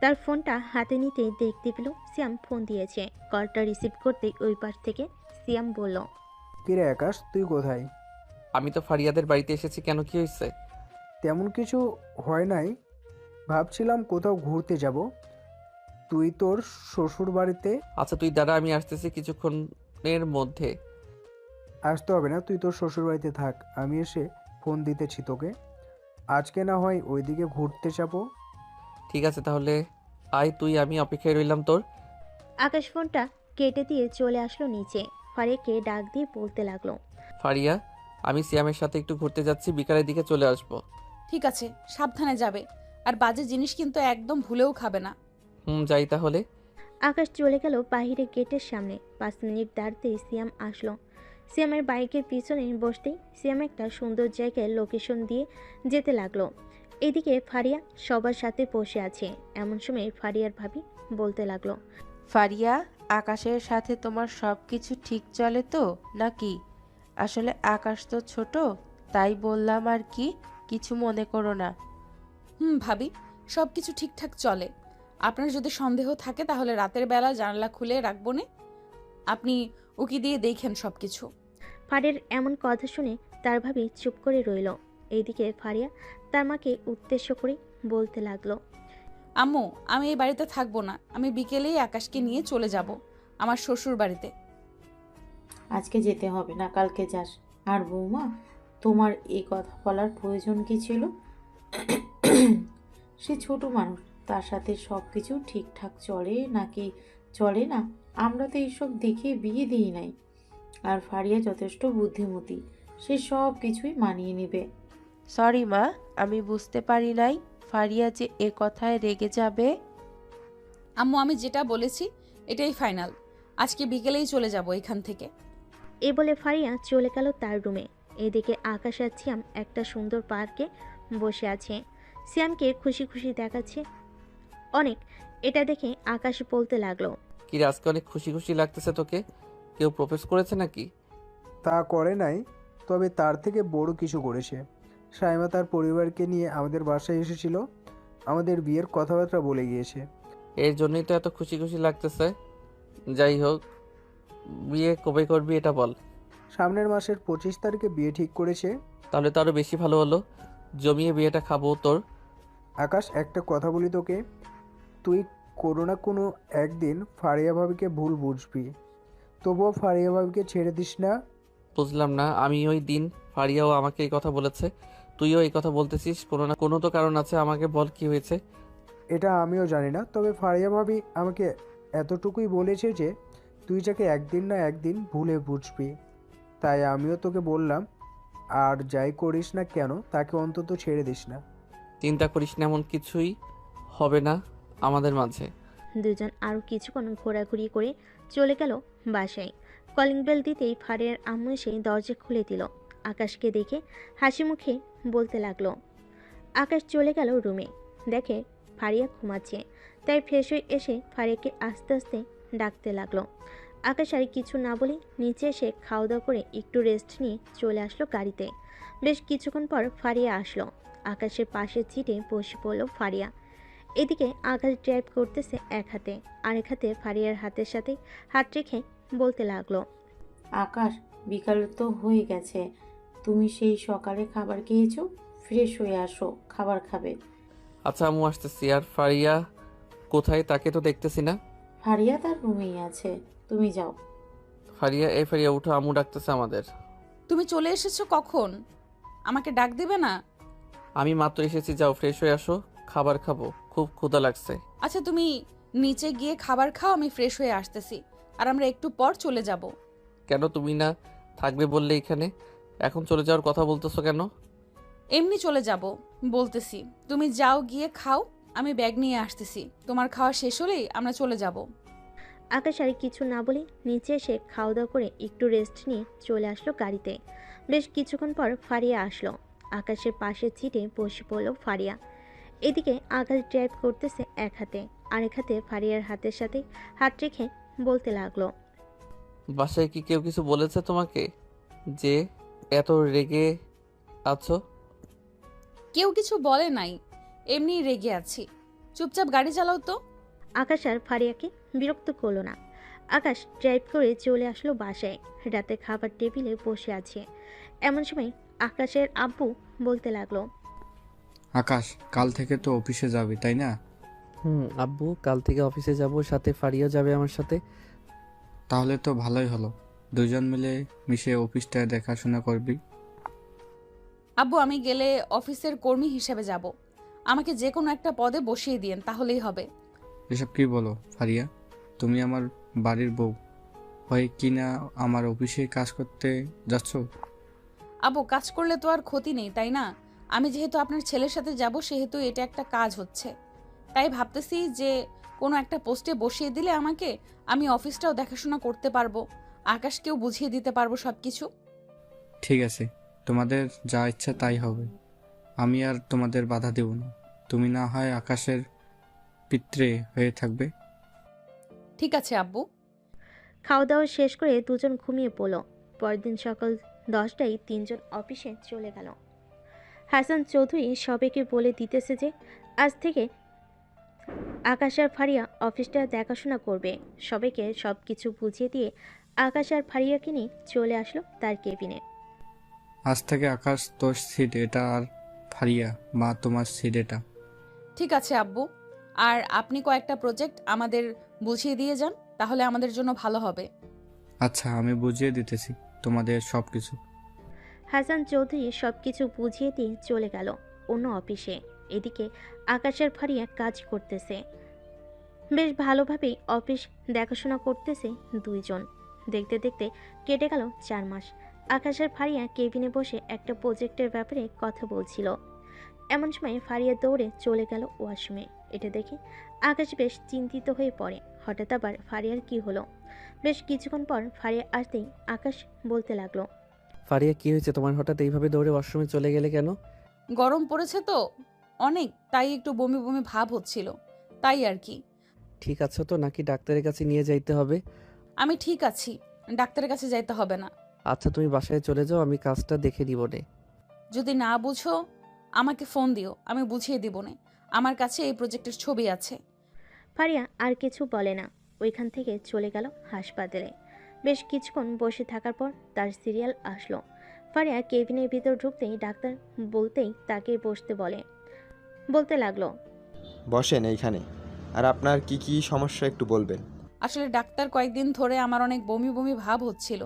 তার ফোনটা হাতে নিতে দেখতে পেল সিয়াম ফোন দিয়েছে। কলটা রিসিভ করতেই ওই পাশ থেকে সিয়াম বলল, কিরে আকাশ, তুই কোথায়? আমি তো ফারিয়াদের বাড়িতে এসেছি, কেন কি হয়েছে? তেমন কিছু হয় নাই, ভাবছিলাম কোথাও ঘুরতে যাব। তুই তোর শ্বশুর বাড়িতে। আচ্ছা তুই দাঁড়া, আমি আসতেছি কিছুক্ষণের মধ্যে। আসতে হবে না, তুই তোর শ্বশুর বাড়িতে থাক, আমি এসে ফোন দিতেছি তোকে। আজকে না হয় ওইদিকে ঘুরতে যাব। ঠিক আছে তাহলে আয় তুই, আমি অপেক্ষায় রইলাম তোর। আকাশ ফোনটা কেটে দিয়ে চলে আসলো নিচে। ফারিয়াকে ডাক দিয়ে বলতে লাগলো, ফারিয়া, আমি সিয়ামের সাথে একটু ঘুরতে যাচ্ছি, বিকালের দিকে চলে আসবো। ঠিক আছে, সাবধানে যাবে, আর বাজে জিনিস কিন্তু একদম ভুলেও খাবে না। যাই তাহলে। আকাশ চলে গেল বাইরে গেটের সামনে। 5 মিনিট দাঁড়াতেই সিয়াম আসলো। সিয়ামের বাইকের পিছনে বসতেই সিয়াম একটা সুন্দর জায়গায় লোকেশন দিয়ে যেতে লাগলো। এদিকে ফারিয়া সবার সাথে বসে আছে। এমন সময় ফারিয়ার ভাবি বলতে লাগলো, ফারিয়া, আকাশের সাথে তোমার সব কিছু ঠিক চলে তো নাকি? আসলে আকাশ তো ছোট, তাই বললাম আর কি, কিছু মনে করো না। ভাবি, সব কিছু ঠিকঠাক চলে। আপনার যদি সন্দেহ থাকে তাহলে রাতের বেলা জানালা খুলে রাখবো না, আপনি উকি দিয়ে দেখেন সব কিছু। ফারিয়ার এমন কথা শুনে তার ভাবি চুপ করে রইল। এইদিকে ফারিয়া তার মাকে উদ্দেশ্য করে বলতে লাগলো, আম্মু, আমি এই বাড়িতে থাকবো না, আমি বিকেলেই আকাশকে নিয়ে চলে যাব আমার শ্বশুর বাড়িতে। আজকে যেতে হবে না, কালকে যাস। আর বৌমা, তোমার এই কথা বলার প্রয়োজন কি ছিল? সে ছোট মানুষ, তার সাথে সব কিছু ঠিকঠাক চলে নাকি চলে না, আমরা তো এইসব দেখে বিয়ে দিই নাই। আর ফারিয়া যথেষ্ট বুদ্ধিমতী, সে সব কিছুই মানিয়ে নেবে। সরি মা, আমি বুঝতে পারি নাই ফারিয়া যে এ কথায় রেগে যাবে। আম্মু, আমি যেটা বলেছি এটাই ফাইনাল, আজকে বিকেলেই চলে যাব এখান থেকে। এই বলে ফারিয়া চলে গেল তার রুমে। এদিকে আকাশ আর সিয়াম একটা সুন্দর পার্কে বসে আছে। সিয়ামকে খুশি খুশি দেখাচ্ছে অনেক। এটা দেখে আকাশ বলতে লাগলো, কি রে, আজকে অনেক খুশি খুশি লাগতেছে তোকে? কেউ প্রপোজ করেছে নাকি? তা করে নাই, তবে তার থেকে বড় কিছু করেছে। সাইমা তার পরিবারকে নিয়ে আমাদের বাসায় এসেছিল, আমাদের বিয়ের কথাবার্তা বলে গিয়েছে। এর জন্যই তো এত খুশি খুশি লাগতেছে। যাই হোক, বিয়ে কবে করবি এটা বল। সামনের মাসের 25 তারিখে বিয়ে ঠিক করেছে। তাহলে তো আরও বেশি ভালো হলো, জমিয়ে বিয়েটা খাবো তোর। আকাশ, একটা কথা বলি তোকে, তুই কোনো না কোনো একদিন ফারিয়া ভাবিকে ভুল বুঝবি, তবুও ফারিয়া ভাবিকে ছেড়ে দিস না। বুঝলাম না, আমি ওই দিন ফারিয়াও আমাকে এই কথা বলেছে, তুইও এই কথা বলতেছিস, কোনো না কোনো তো কারণ আছে, আমাকে বল কি হয়েছে। এটা আমিও জানি না, তবে ফারিয়া ভাবি আমাকে এতটুকুই বলেছে যে তুই যাকে একদিন না একদিন ভুলে বুঝবি। তাই আমিও তোকে বললাম, আর যাই করিস না কেন তাকে অন্তত ছেড়ে দিস না। চিন্তা করিস না, এমন কিছুই হবে না আমাদের মাঝে। দুজন আরও কিছুক্ষণ ঘোরাঘুরি করে চলে গেল বাসায়। কলিং বেল দিতেই ফারিয়ার আম্মু এসে দরজা খুলে দিল। আকাশকে দেখে হাসি মুখে বলতে লাগলো। আকাশ চলে গেল রুমে, দেখে ফারিয়া ঘুমাচ্ছে, তাই ফ্রেশ হয়ে এসে ফারিয়াকে আস্তে আস্তে ডাকতে লাগলো। আকাশ আর কিছু না বলে নিচে এসে খাওয়া দাওয়া করে একটু রেস্ট নিয়ে চলে আসলো গাড়িতে। বেশ কিছুক্ষণ পর ফারিয়া আসলো। আকাশের পাশের সিটে বসে পড়ল ফারিয়া। এদিকে আকাশ ড্রাইভ করতেছে এক হাতে, আরেক হাতে ফারিয়ার হাতের সাথে হাত রেখে বলতে লাগলো, আকাশ, বিকাল তো হয়ে গেছে, তুমি সেই সকালে খাবার খেয়েছো, ফ্রেশ হয়ে আসো, খাবার খাবে। আচ্ছা আম্মু আসতেছি। আর ফারিয়া কোথায়, তাকে তো দেখতেছি না। ফারিয়া তার রুমেই আছে, তুমি যাও। ফারিয়া, এই ফারিয়া উঠো, আম্মু ডাকতেছে আমাদের। তুমি চলে এসেছো কখন? আমাকে ডাক দিবে না? আমি মাত্র এসেছি, যাও ফ্রেশ হয়ে আসো, খাবার খাবো, খুব ক্ষুধা লাগছে। আচ্ছা তুমি নিচে গিয়ে খাবার খাও, আমি ফ্রেশ হয়ে আসতেছি, আর আমরা একটু পর চলে যাব। কেন, তুমি না থাকবে বললে এখানে, এখন চলে যাওয়ার কথা বলতেছো কেন? এমনি চলে যাব বলতেছি, তুমি যাও গিয়ে খাও, আমি ব্যাগ নিয়ে আসতেছি, তোমার খাওয়া শেষ হলেই আমরা চলে যাব। আকাশ আর কিছু না বলে নিচে এসে খাওয়া দাওয়া করে একটু রেস্ট নিয়ে চলে আসলো গাড়িতে। বেশ কিছুক্ষণ পর ফারিয়া আসলো। আকাশের পাশের সিটে বসে পড়ল ফারিয়া। এদিকে আকাশ ড্রাইভ করতেছে এক হাতে, আরেক হাতে ফারিয়ার হাতের সাথে হাত রেখে বলতে লাগলো, বাসায় কি কেউ কিছু বলেছে তোমাকে যে এত রেগে আছো? কেউ কিছু বলে নাই, এমনি রেগে আছি, চুপচাপ গাড়ি চালাও তো। আকাশ আর ফারিয়াকে বিরক্ত করলো না। আকাশ ড্রাইভ করে চলে আসলো বাসায়। রাতে খাবার টেবিলে বসে আছে। এমন সময় আকাশের আব্বু বলতে লাগলো, আকাশ, কাল থেকে তো অফিসে যাবি তাই না? আব্বু, কাল থেকে অফিসে যাব, সাথে ফারিয়া যাবে আমার সাথে। তাহলে তো ভালোই হলো, দুজন মিলে মিশে অফিসটা দেখাশোনা করবি। আব্বু, আমি গেলে অফিসের কর্মী হিসেবে যাব, আমাকে যে কোনো একটা পদে বসিয়ে দিয়েন, তাহলেই হবে। এসব কি বলো ফারিয়া, তুমি আমার বাড়ির বউ হয়ে কি না আমার অফিসে কাজ করতে যাচ্ছ? আব্বু, কাজ করলে তো আর ক্ষতি নেই তাই না? আমি যেহেতু আপনার ছেলের সাথে যাব, সেহেতু এটা একটা কাজ হচ্ছে, তাই ভাবতেছি যে কোনো একটা পোস্টে বসিয়ে দিলে আমাকে, আমি অফিসটাও দেখাশোনা করতে পারবো, আকাশকেও বুঝিয়ে দিতে পারবো সব কিছু। ঠিক আছে, তোমাদের যা ইচ্ছা তাই হবে, আমি আর তোমাদের বাধা দেব না। তুমি না হয় আকাশের পিত্রে হয়ে থাকবে। ঠিক আছে আব্বু। খাওয়া দাওয়া শেষ করে দুজন ঘুমিয়ে পড়ল। পরদিন সকাল 10টায় তিনজন অফিসে চলে গেল। হাসান চৌধুরী সবাইকে বলে দিতেছে যে আজ থেকে আকাশ আর ফারিয়া অফিসটা দেখাশোনা করবে। সবাইকে সব কিছু বুঝিয়ে দিয়ে আকাশ আর ফারিয়াকে নিয়ে চলে আসলো তার কেবিনে। আজ থেকে আকাশ তোর সিট এটা, আর ফারিয়া মা তোমার সিট এটা। ঠিক আছে আব্বু, আর আপনি কয়েকটা প্রজেক্ট আমাদের বুঝিয়ে দিয়ে যান, তাহলে আমাদের জন্য ভালো হবে। আচ্ছা, আমি বুঝিয়ে দিতেছি তোমাদের সব কিছু। হাসান চৌধুরী সব কিছু বুঝিয়ে দিয়ে চলে গেল অন্য অফিসে। এদিকে আকাশের ফারিয়া কাজ করতেছে, বেশ ভালোভাবেই অফিস দেখাশোনা করতেছে দুইজন। দেখতে দেখতে কেটে গেল 4 মাস। আকাশের ফারিয়া কেবিনে বসে একটা প্রজেক্টের ব্যাপারে কথা বলছিল। এমন সময় ফারিয়া দৌড়ে চলে গেল ওয়াশরুমে। এটা দেখে আকাশ বেশ চিন্তিত হয়ে পড়ে। হঠাৎ আবার ফারিয়ার কি হলো? বেশ কিছুক্ষণ পর ফারিয়া আসতেই আকাশ বলতে লাগলো, ফারিয়া কি হয়েছে তোমার, হঠাৎ এইভাবে দৌড়ে ওয়াশরুমে চলে গেলে কেন? গরম পড়েছে তো অনেক, তাই একটু বমি বমি ভাব হচ্ছিল, তাই আর কি। ঠিক আছো তো নাকি ডাক্তারের কাছে নিয়ে যাইতে হবে? আমি ঠিক আছি, ডাক্তারের কাছে যাইতে হবে না। আচ্ছা তুমি বাসায় চলে যাও, আমি কাজটা দেখে নিব নে। যদি না বুঝো আমাকে ফোন দিও, আমি বুঝিয়ে দিব না। আমার কাছে এই প্রজেক্টের ছবি আছে। ফারিয়া আর কিছু বলে না, ওইখান থেকে চলে গেল হাসপাতালে। বেশ কিছুক্ষণ বসে থাকার পর তার সিরিয়াল আসলো। ফারিয়া কেবিনের ভিতর ঢুকতেই ডাক্তার বলতেই তাকে বসতে বলতে লাগলো, বসেন এইখানে। আর আপনার কি কি সমস্যা একটু বলবেন? আসলে ডাক্তার, কয়েকদিন ধরে আমার অনেক বমি বমি ভাব হচ্ছিল,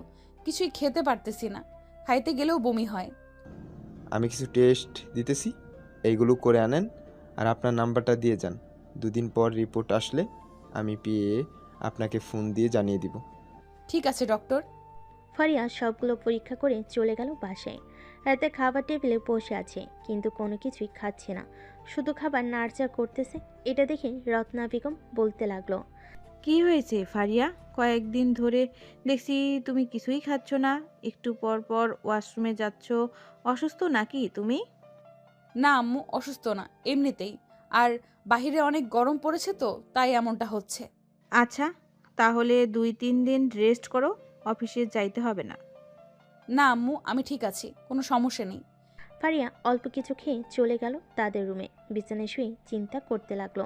কিছুই খেতে পারতেছি না, খাইতে গেলেও বমি হয়। আমি কিছু টেস্ট দিতেছি, এইগুলো করে আনেন আর আপনার নাম্বারটা দিয়ে যান। 2 দিন পর রিপোর্ট আসলে আমি পেয়ে আপনাকে ফোন দিয়ে জানিয়ে দিব। ঠিক আছে ডক্টর। ফারিয়া সবগুলো পরীক্ষা করে চলে গেল বাসায়। রাতে খাবার টেবিলে বসে আছে, কিন্তু কোনো কিছুই খাচ্ছে না, শুধু খাবার নাড়চা করতেছে। এটা দেখে রত্না বেগম বলতে লাগলো, কি হয়েছে ফারিয়া? কয়েকদিন ধরে দেখছি তুমি কিছুই খাচ্ছ না, একটু পর পর ওয়াশরুমে যাচ্ছ। অসুস্থ নাকি তুমি? না আম্মু, অসুস্থ না, এমনিতেই। আর বাহিরে অনেক গরম পড়েছে তো তাই এমনটা হচ্ছে। আচ্ছা, তাহলে 2-3 দিন রেস্ট করো, অফিসে যাইতে হবে না। না আম্মু, আমি ঠিক আছি, কোনো সমস্যা নেই। ফারিয়া অল্প কিছু খেয়ে চলে গেল তাদের রুমে। বিছানায় শুয়ে চিন্তা করতে লাগলো,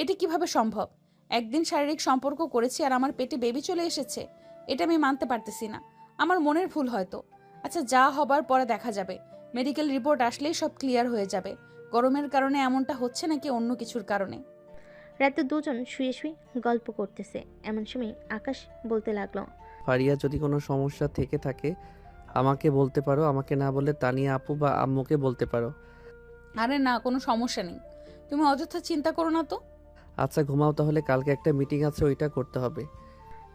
এটা কিভাবে সম্ভব? একদিন শারীরিক সম্পর্ক করেছি আর আমার পেটে বেবি চলে এসেছে। এটা আমি মানতে পারতেছি না, আমার মনের ভুল হয়তো। আচ্ছা, যা হবার পরে দেখা যাবে, মেডিকেল রিপোর্ট আসলেই সব ক্লিয়ার হয়ে যাবে। গরমের কারণে এমনটা হচ্ছে নাকি অন্য কিছুর কারণে। রাতে দুজন শুয়ে শুয়ে গল্প করতেছে, এমন সময় আকাশ বলতে লাগলো, ফারিয়া যদি কোনো সমস্যা থেকে থাকে আমাকে বলতে পারো, আমাকে না বললে তানিয়া আপু বা আম্মুকে বলতে পারো। আরে না, কোনো সমস্যা নেই, তুমি অযথা চিন্তা করো না তো। আচ্ছা ঘুমাও তাহলে, কালকে একটা মিটিং আছে, ওইটা করতে হবে।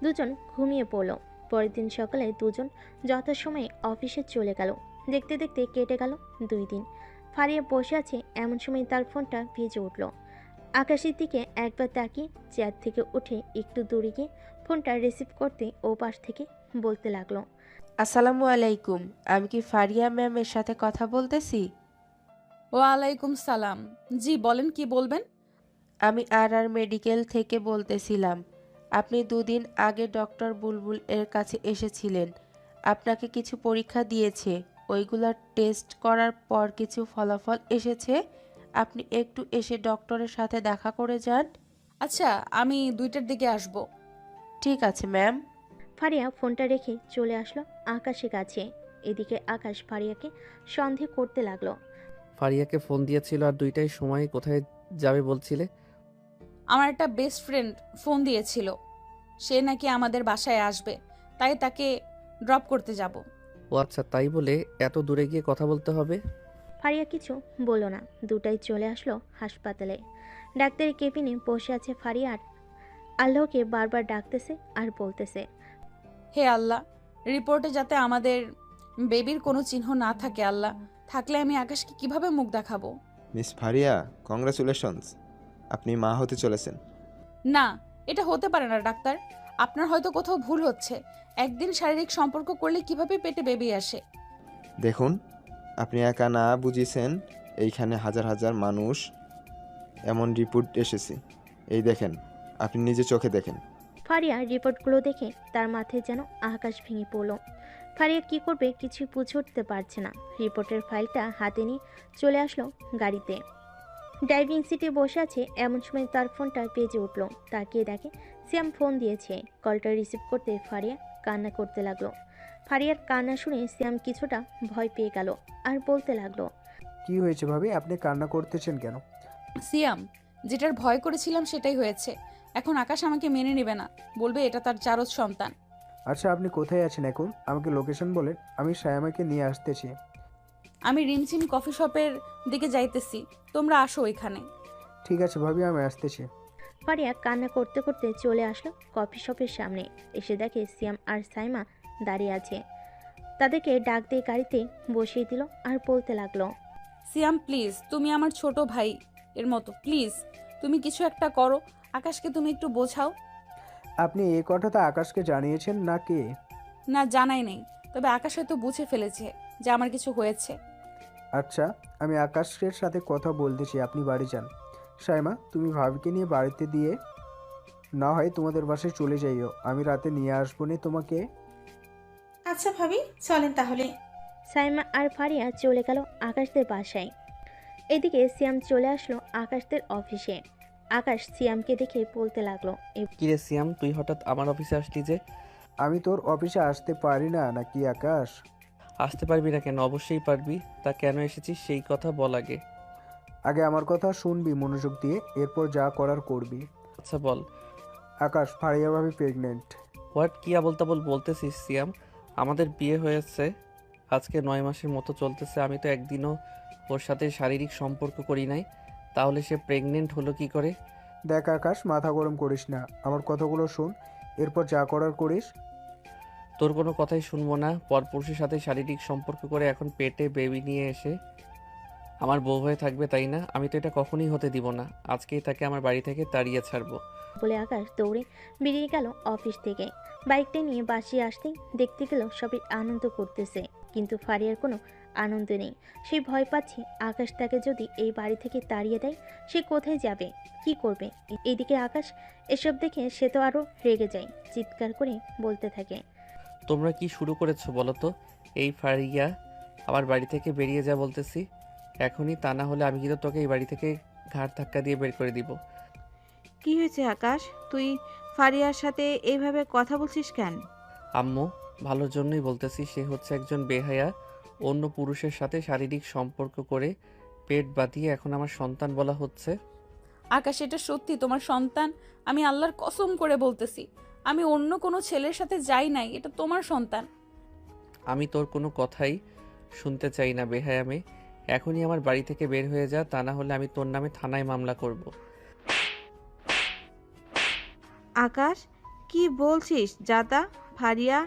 দুজন ঘুমিয়ে পড়ল। পরের দিন সকালে দুজন যথাসময়ে অফিসে চলে গেল। দেখতে দেখতে কেটে গেল 2 দিন। ফারিয়া বসে আছে, এমন সময় তার ফোনটা ভেজে উঠল। আকাশের দিকে একবার তাকিয়ে চেয়ার থেকে উঠে একটু দূরে গিয়ে ফোনটা রিসিভ করতে ও পাশ থেকে বলতে লাগলো, আসসালামু আলাইকুম, আমি কি ফারিয়া ম্যামের সাথে কথা বলতেছি? ওয়ালাইকুম সালাম। জি বলেন, কি বলবেন? আমি আর মেডিকেল থেকে বলতেছিলাম। আপনি 2 দিন আগে ডক্টর বুলবুল এর কাছে এসেছিলেন, আপনাকে কিছু পরীক্ষা দিয়েছে, ওইগুলার টেস্ট করার পর কিছু ফলাফল এসেছে। আপনি একটু এসে ডক্টরের সাথে দেখা করে যান। আচ্ছা, আমি 2টার দিকে আসব। ঠিক আছে ম্যাম। ফারিয়া ফোনটা রেখে চলে আসলো আকাশের কাছে। এদিকে আকাশ ফারিয়াকে সন্দেহ করতে লাগলো, ফারিয়াকে ফোন দিয়েছিল আর 2টার সময় কোথায় যাবে বলছিলে? আমার একটা বেস্ট ফ্রেন্ড ফোন দিয়েছিল, সে নাকি আমাদের বাসায় আসবে, তাই তাকে ড্রপ করতে যাব। ও আচ্ছা, তাই বলে এত দূরে গিয়ে কথা বলতে হবে? ফারিয়া কিছু বলল না। 2টায় চলে আসলো হাসপাতালে। ডাক্তারের কেবিনে বসে আছে ফারিয়া, আর আল্লাহকে বারবার ডাকতেছে আর বলতেছে, হে আল্লাহ, রিপোর্টে যাতে আমাদের বেবির কোনো চিহ্ন না থাকে আল্লাহ, থাকলে আমি আকাশকে কিভাবে মুখ দেখাবো। মিস ফারিয়া, কংগ্রাচুলেশনস, আপনি মা হতে চলেছেন। না, এটা হতে পারে না ডাক্তার, আপনার হয়তো কোথাও ভুল হচ্ছে। একদিন শারীরিক সম্পর্ক করলে কিভাবে পেটে বেবি আসে? দেখুন, আপনি একা না বুঝিয়েছেন, এইখানে হাজার হাজার মানুষ এমন রিপোর্ট এসেছে। এই দেখেন, আপনি নিজে চোখে দেখেন। ফারিয়া রিপোর্টগুলো দেখে তার মাথায় যেন আকাশ ভেঙে পড়ল। ফারিয়া কি করবে কিছুই বুঝে উঠতে পারছে না। রিপোর্টের ফাইলটা হাতে নিয়ে চলে আসলো গাড়িতে। ড্রাইভিং সিটে বসে আছে, এমন সময় তার ফোনটা বেজে উঠল। তাকিয়ে দেখে সিয়াম ফোন দিয়েছে। কলটা রিসিভ করতে ফারিয়া কান্না করতে লাগলো। ফারিয়ার কান্না শুনে সিয়াম কিছুটা ভয় পেয়ে গেল আর বলতে লাগলো, কি হয়েছে ভাবি, আপনি কান্না করতেছেন কেন? সিয়াম, যেটার ভয় করেছিলাম সেটাই হয়েছে। এখন আকাশ আমাকে মেনে নেবে না, বলবে এটা তার জারজ সন্তান। আচ্ছা আপনি কোথায় আছেন এখন, আমাকে লোকেশন বলেন, আমি সায়ামাকে নিয়ে আসতেছি। আমি রিমঝিম কফি শপের দিকে যাইতেছি, তোমরা আসো এখানে। ঠিক আছে ভাবি, আমি আসতেছি। ফারিয়া কান্না করতে করতে চলে আসলো কফি শপের সামনে। এসে দেখে সিয়াম আর সাইমা দাঁড়িয়ে আছে। তাদেরকে ডাক দিয়ে গাড়িতে বসিয়ে দিল আর বলতে লাগলো, সিয়াম প্লিজ, তুমি আমার ছোট ভাই এর মতো, প্লিজ তুমি কিছু একটা করো, আকাশকে তুমি একটু বোঝাও। আপনি এই কথাটা আকাশকে জানিয়েছেন নাকি? না, জানাই নেই, তবে আকাশ হয়তো বুঝে ফেলেছে যে আমার কিছু হয়েছে। আচ্ছা, আমি আকাশের সাথে কথা বলতেছি, আপনি বাড়ি যান। সাইমা, তুমি ভাবিকে নিয়ে বাড়িতে দিয়ে না হয় তোমাদের বাসায় চলে যাইও, আমি রাতে নিয়ে আসবো নি তোমাকে। আচ্ছা ভাবি, চলেন তাহলে। সাইমা আর ফারিয়া চলে গেল আকাশদের বাসায়। এদিকে সিয়াম চলে আসলো আকাশদের অফিসে। আকাশ সিয়ামকে দেখে বলতে লাগলো, কিরে সিয়াম, তুই হঠাৎ আমার অফিসে আসলি যে? আমি তোর অফিসে আসতে পারি না নাকি আকাশ? আসতে পারবি না কেন? অবশ্যই পারবি। তা কেন এসেছিস সেই কথা বল আগে। আগে আমার কথা শুনবি মনোযোগ দিয়ে, এরপর যা করার করবি। আচ্ছা বল। আকাশ, ফারিয়া ভাবি প্রেগনেন্ট। হোয়াট? কি আবোল তাবোল বলতেছিস সিয়াম? আমাদের বিয়ে হয়েছে আজকে 9 মাসের মতো চলতেছে, আমি তো একদিনও ওর সাথে শারীরিক সম্পর্ক করি নাই, তাহলে সে প্রেগনেন্ট হলো কি করে? দেখ আকাশ, মাথা গরম করিস না, আমার কথাগুলো শোন, এরপর যা করার করিস। তোর কোনো কথাই শুনবো না। পরপুরুষের সাথে শারীরিক সম্পর্ক করে এখন পেটে বেবি নিয়ে এসে আমার বউ হয়ে থাকবে, তাই না? আমি তো এটা কখনোই হতে দিব না। আজকেই তাকে আমার বাড়ি থেকে তাড়িয়ে ছাড়বো। বলে আকাশ দৌড়ে বেরিয়ে গেল অফিস থেকে। বাইকটা নিয়ে বাসে আসতেই দেখতে গেল সবাই আনন্দ করতেছে, কিন্তু ফারিয়ার কোনো আনন্দ নেই। সে ভয় পাচ্ছে আকাশ তাকে যদি এই বাড়ি থেকে তাড়িয়ে দেয় সে কোথায় যাবে, কি করবে। এদিকে আকাশ এসব দেখে সে তো আরও রেগে যায়, চিৎকার করে বলতে থাকে, তোমরা কি শুরু করেছো বলো তো? এই ফারিয়া, আমার বাড়ি থেকে বেরিয়ে যা বলতেছি এখনই, তা না হলে আমি কিন্তু তোকে এই বাড়ি থেকে ঘাড় ধাক্কা দিয়ে বের করে দিব। কি হয়েছে আকাশ, তুই ফারিয়ার সাথে এইভাবে কথা বলছিস কেন? আম্মু, ভালোর জন্যই বলতেছি। সে হচ্ছে একজন বেহায়া, অন্য পুরুষের সাথে শারীরিক সম্পর্ক করে পেট বাঁধিয়ে এখন আমার সন্তান বলা হচ্ছে। আকাশ, এটা সত্যি তোমার সন্তান? আমি আল্লাহর কসম করে বলতেছি, আমি অন্য কোনো ছেলের সাথে যাই নাই, এটা তোমার সন্তান। আমি তোর কোনো কথাই শুনতে চাই না বেহায়া মেয়ে, এখনই আমার বাড়ি থেকে বের হয়ে যা, তা না হলে আমি তোর নামে থানায় মামলা করব। আকাশ, কি বলছিস জাতা? ফারিয়া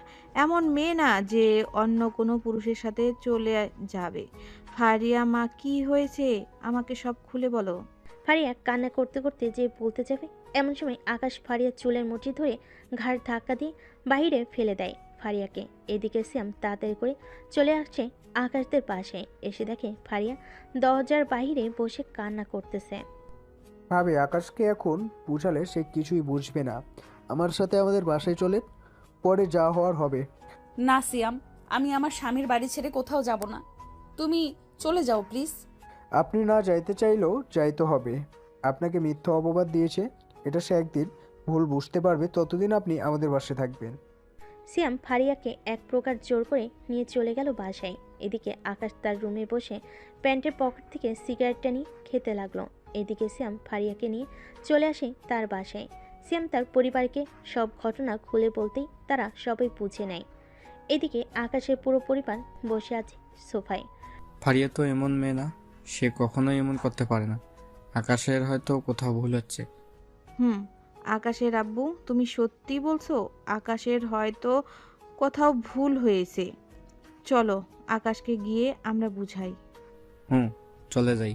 এমন মেয়ে না যে অন্য কোনো পুরুষের সাথে চলে যাবে। ফারিয়া মা, কি হয়েছে আমাকে সব খুলে বলো। ফারিয়া কান্না করতে করতে যে বলতে যাবে এমন সময় আকাশ ফারিয়ার চুলের মুঠি ধরে ঘাড় ধাক্কা দিয়ে বাইরে ফেলে দেয় ফারিয়াকে। এদিকে শ্যাম তাড়াতাড়ি করে চলে আসছে আকাশদের পাশে, এসে দেখে ফারিয়া দরজার বাইরে বসে কান্না করতেছে। ভাবে আকাশকে এখন বুঝালে সে কিছুই বুঝবে না। আমার সাথে আমাদের বাসায় চলে, পরে যা হওয়ার হবে। না সিয়াম, আমি আমার স্বামীর বাড়ি ছেড়ে কোথাও যাব না, তুমি চলে যাও প্লিজ। আপনি না যাইতে চাইলেও যাইতে হবে। আপনাকে মিথ্যা অপবাদ দিয়েছে, এটা সে একদিন ভুল বুঝতে পারবে, ততদিন আপনি আমাদের বাসায় থাকবেন। সিয়াম ফারিয়াকে এক প্রকার জোর করে নিয়ে চলে গেল বাসায়। এদিকে আকাশ তার রুমে বসে প্যান্টের পকেট থেকে সিগারেটটা নিয়ে খেতে লাগলো। এদিকে সিয়াম ফারিয়াকে নিয়ে চলে আসে তার বাসায়। সিয়াম তার পরিবারকে সব ঘটনা খুলে বলতেই তারা সবাই বুঝে নেয়। এদিকে আকাশের পুরো পরিবার বসে আছে সোফায়। ফারিয়া তো এমন মেয়ে না, সে কখনোই এমন করতে পারে না। আকাশের হয়তো কোথাও ভুল হচ্ছে। আকাশের আব্বু, তুমি সত্যি বলছো? আকাশের হয়তো কোথাও ভুল হয়েছে। চলো আকাশকে গিয়ে আমরা বুঝাই। চলে যাই।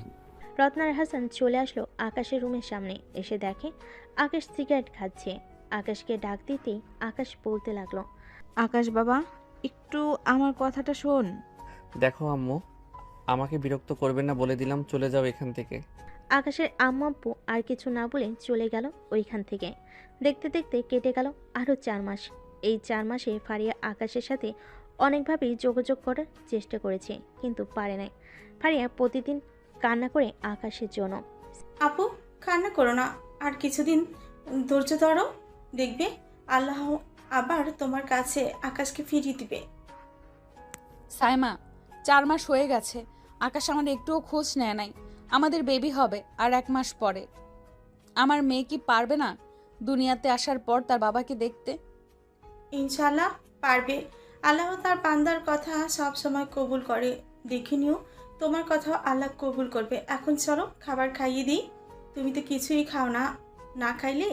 রত্নার হাসান চলে আসলো আকাশের রুমের সামনে, এসে দেখে আকাশ সিগারেট খাচ্ছে। আকাশকে ডাক দিতেই আকাশ বলতে লাগলো, আকাশ বাবা, একটু আমার কথাটা শোন। দেখো আম্মু, আমাকে বিরক্ত করবে না বলে দিলাম, চলে যাও এখান থেকে। আকাশের আম্মু আব্বু আর কিছু না বলে চলে গেল ওইখান থেকে। দেখতে দেখতে কেটে গেল আরও 4 মাস। এই 4 মাসে ফারিয়া আকাশের সাথে অনেকভাবেই যোগাযোগ করার চেষ্টা করেছে, কিন্তু পারে নাই। ফারিয়া প্রতিদিন কান্না করে আকাশের জন্য। আপু, কান্না করো না, আর কিছুদিন ধৈর্য ধরো, দেখবে আল্লাহ আবার তোমার কাছে আকাশকে ফিরিয়ে দিবে। সাইমা, 4 মাস হয়ে গেছে, আকাশ আমাদের একটুও খোঁজ নেয় নাই। আমাদের বেবি হবে আর 1 মাস পরে। আমার মেয়ে কি পারবে না দুনিয়াতে আসার পর তার বাবাকে দেখতে? ইনশাল্লাহ পারবে। আল্লাহ তার বান্দার কথা সব সময় কবুল করে। দেখে নিও, তোমার কথাও আল্লাহ কবুল করবে। এখন চলো খাবার খাইয়ে দিই, তুমি তো কিছুই খাও না, না খাইলে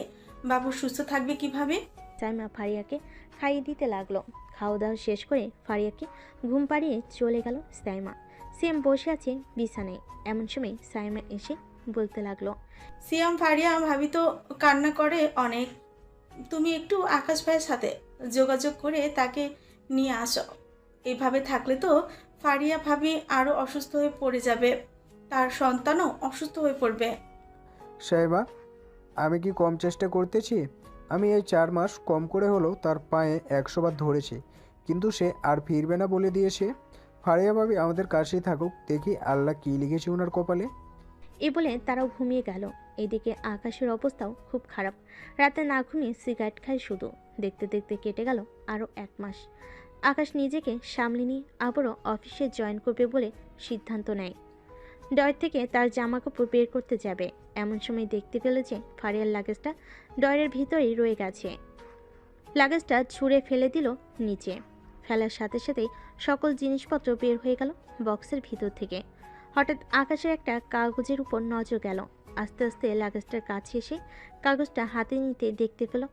বাবু সুস্থ থাকবে কিভাবে? সাইমা ফারিয়াকে খাইয়ে দিতে লাগলো। খাওয়া দাওয়া শেষ করে ফারিয়াকে ঘুম পাড়িয়ে চলে গেল সাইমা। সিয়াম বসে আছে বিছানায়, এমন সময় সাইমা এসে বলতে লাগলো, সিয়াম, ফারিয়া ভাবি তো কান্না করে অনেক, তুমি একটু আকাশ ভাইয়ের সাথে যোগাযোগ করে তাকে নিয়ে আসো। এভাবে থাকলে তো ফারিয়া ভাবি আরও অসুস্থ হয়ে পড়ে যাবে, তার সন্তানও অসুস্থ হয়ে পড়বে। সাহেবা, আমি কি কম চেষ্টা করতেছি? আমি এই 4 মাস কম করে হলেও তার পায়ে 100 বার ধরেছি, কিন্তু সে আর ফিরবে না বলে দিয়েছে। ফারিয়া ভাবি আমাদের কাছেই থাকুক, দেখি আল্লাহ কী লিখেছে ওনার কপালে। এই বলে তারাও ঘুমিয়ে গেল। এদিকে আকাশের অবস্থাও খুব খারাপ। রাতে না ঘুমিয়ে সিগারেট খায় শুধু। দেখতে দেখতে কেটে গেল আরও 1 মাস। আকাশ নিজেকে সামলে নিয়ে আবারও অফিসে জয়েন করবে বলে সিদ্ধান্ত নেয়। ডয়ের থেকে তার জামা কাপড় বের করতে যাবে, এমন সময় দেখতে পেল যে ফারিয়ার লাগেজটা ডয়ের ভিতরেই রয়ে গেছে। লাগেজটা ছুঁড়ে ফেলে দিল নিচে। ফেলার সাথে সাথেই সকল জিনিসপত্র বের হয়ে গেল বক্সের ভিতর থেকে। হঠাৎ আকাশের একটা কাগজের উপর নজর গেল। আস্তে আস্তে লাগেজটার কাছে এসে কাগজটা হাতে নিতে দেখতে পেল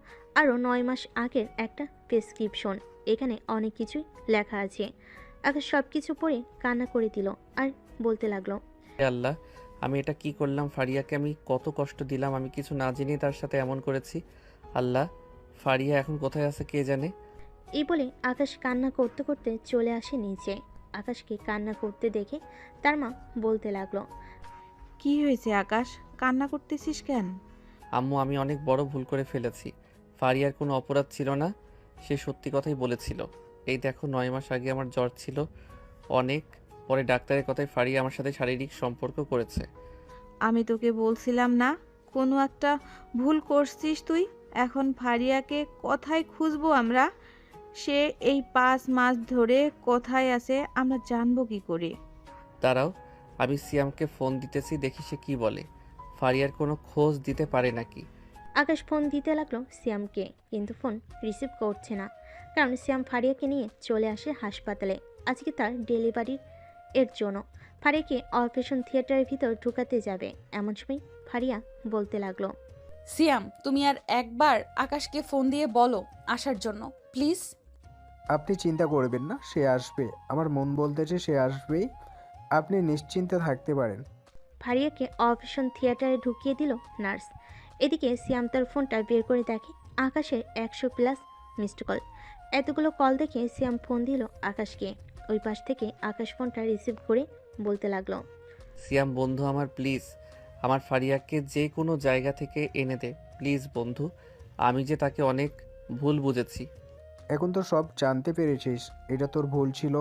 আরও 9 মাস আগের একটা প্রেসক্রিপশন। এখানে অনেক কিছুই লেখা আছে। আকাশ সব কিছু পড়ে কান্না করে দিল আর বলতে লাগলো, হে আল্লাহ, আমি এটা কি করলাম? ফারিয়াকে আমি কত কষ্ট দিলাম, আমি কিছু না জেনে তার সাথে এমন করেছি। আল্লাহ, ফারিয়া এখন কোথায় আছে কে জানে। এই বলে আকাশ কান্না করতে করতে চলে আসে নিচে। আকাশকে কান্না করতে দেখে তার মা বলতে লাগলো, কি হয়েছে আকাশ, কান্না করতেছিস কেন? আম্মু, আমি অনেক বড় ভুল করে ফেলেছি। ফারিয়ার কোনো অপরাধ ছিল না, সে সত্যি কথাই বলেছিল। এই দেখো, 9 মাস আগে আমার জ্বর ছিল অনেক, পরে ডাক্তারের কথায় ফারিয়া আমার সাথে শারীরিক সম্পর্ক করেছে। আমি তোকে বলছিলাম না কোনো একটা ভুল করছিস তুই? এখন ফারিয়াকে কোথায় খুঁজবো আমরা? সে এই 5 মাস ধরে কোথায় আছে আমরা জানবো কি করে? দাঁড়াও, আমি সিয়ামকে ফোন দিতেছি, দেখি সে কি বলে। ফারিয়ার কোনো খোঁজ দিতে পারে নাকি। আকাশ ফোন দিতে লাগলো সিয়ামকে, কিন্তু ফোন রিসিভ করছে না। কারণ সিয়াম ফারিয়াকে নিয়ে চলে আসে হাসপাতালে আজকে তার ডেলিভারির এর জন্য। ফারিয়াকে অপারেশন থিয়েটারের ভিতর ঢুকাতে যাবে, এমন সময় ফারিয়া বলতে লাগলো, সিয়াম, তুমি আর একবার আকাশকে ফোন দিয়ে বলো আসার জন্য প্লিজ। আপনি চিন্তা করবেন না, সে আসবে। আমার মন বলতেছে সে আসবেই, আপনি নিশ্চিন্তে থাকতে পারেন। ফারিয়াকে অপারেশন থিয়েটারে ঢুকিয়ে দিল নার্স। এদিকে সিয়াম তার ফোনটা বের করে দেখে আকাশের 100+ মিসড কল। এতগুলো কল দেখে সিয়াম ফোন দিল আকাশকে। ওই পাশ থেকে আকাশ ফোনটা রিসিভ করে বলতে লাগলো, সিয়াম বন্ধু আমার, প্লিজ আমার ফারিয়াকে যে কোনো জায়গা থেকে এনে দে প্লিজ বন্ধু। আমি যে তাকে অনেক ভুল বুঝেছি। এখন তো সব জানতে পেরেছিস, এটা তোর ভুল ছিল।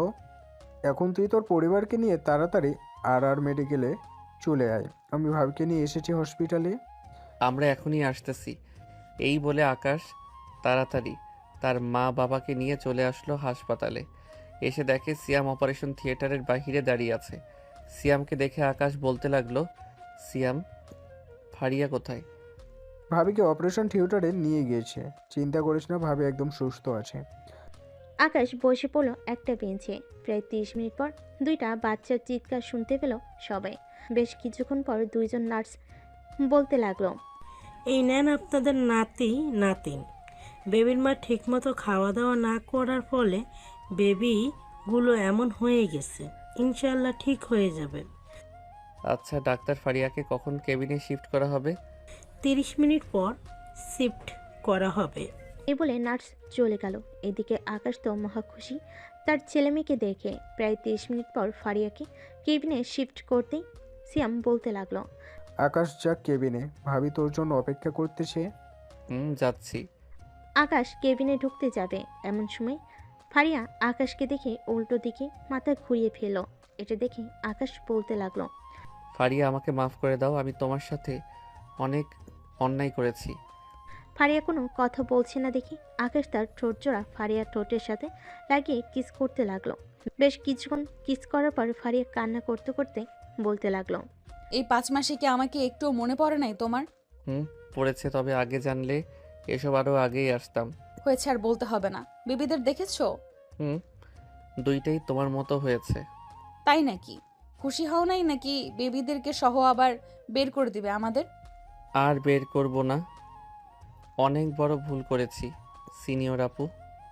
এখন তুই তোর পরিবারকে নিয়ে তাড়াতাড়ি আর মেডিকেলে চলে আয়। আমি ভাবিকে নিয়ে এসেছি হসপিটালে। আমরা এখনই আসতেছি। এই বলে আকাশ তাড়াতাড়ি তার মা বাবাকে নিয়ে চলে আসলো হাসপাতালে। এসে দেখে সিয়াম অপারেশন থিয়েটারের বাহিরে দাঁড়িয়ে আছে। সিয়ামকে দেখে আকাশ বলতে লাগলো, সিয়াম, ফারিয়া কোথায়? ভাবিকে অপারেশন থিয়েটারে নিয়ে গিয়েছে, চিন্তা করিস না, ভাবি একদম সুস্থ আছে। আকাশ বসে পড়ল একটা বেঞ্চে। প্রায় 30 মিনিট পর 2টা বাচ্চার চিৎকার শুনতে পেল সবাই। বেশ কিছুক্ষণ পর 2জন নার্স বলতে লাগলো, এই নেন আপনাদের নাতি নাতিন। বেবির মা ঠিকমতো খাওয়া দাওয়া না করার ফলে বেবিগুলো এমন হয়ে গেছে, ইনশাল্লাহ ঠিক হয়ে যাবে। আচ্ছা ডাক্তার, ফারিয়াকে কখন কেবিনে শিফট করা হবে? 30 মিনিট পর শিফট করা হবে। এই বলে নার্স চলে গেল। এদিকে আকাশ তো মহা খুশি তার ছেলে মেয়েকে দেখে। প্রায় 30 মিনিট পর ফারিয়াকে কেবিনে শিফট করতেই সিয়াম বলতে লাগলো, আকাশ যাক কেবিনে, ভাবি তোর জন্য অপেক্ষা করতেছে। যাচ্ছি। আকাশ কেবিনে ঢুকতে যাবে, এমন সময় ফারিয়া আকাশকে দেখে উল্টো দিকে মাথা ঘুরিয়ে ফেল। এটা দেখে আকাশ বলতে লাগলো, ফারিয়া আমাকে মাফ করে দাও, আমি তোমার সাথে অনেক অন্যায় করেছি। ফারিয়া কোনো কথা বলছে না দেখে আকাশ তার ঠোঁট জোড়া ফারিয়ার ঠোঁটের সাথে লাগিয়ে কিস করতে লাগলো। বেশ কিছুক্ষণ কিস করার পর ফারিয়া কান্না করতে করতে বলতে লাগলো, এই 5 মাসে কি আমাকে একটুও মনে পড়ে নাই তোমার? পড়েছে, তবে আগে জানলে এসব আরও আগেই আসতাম। হয়েছে আর বলতে হবে না। বেবিদের দেখেছো? দুইটাই তোমার মতো হয়েছে। তাই নাকি? খুশি হও নাই নাকি বেবিদেরকে সহ আবার বের করে দিবে আমাদের? আর বের করব না, অনেক বড় ভুল করেছি সিনিয়র আপু।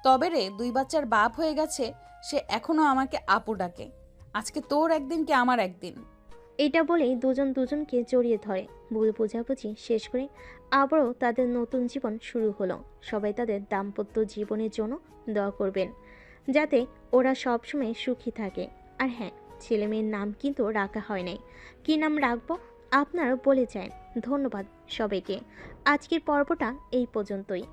তবে রে, 2 বাচ্চার বাপ হয়ে গেছে সে এখনো আমাকে আপু ডাকে। আজকে তোর একদিন কি আমার একদিন। এটা বলেই দুজন দুজনকে জড়িয়ে ধরে। ভুল বোঝাবুঝি শেষ করে আবারও তাদের নতুন জীবন শুরু হলো। সবাই তাদের দাম্পত্য জীবনের জন্য দোয়া করবেন, যাতে ওরা সবসময় সুখী থাকে। আর হ্যাঁ, ছেলে মেয়ের নাম কিন্তু রাখা হয় নাই। কী নাম রাখবো আপনারা বলে যান। ধন্যবাদ সবাইকে। আজকের পর্বটা এই পর্যন্তই।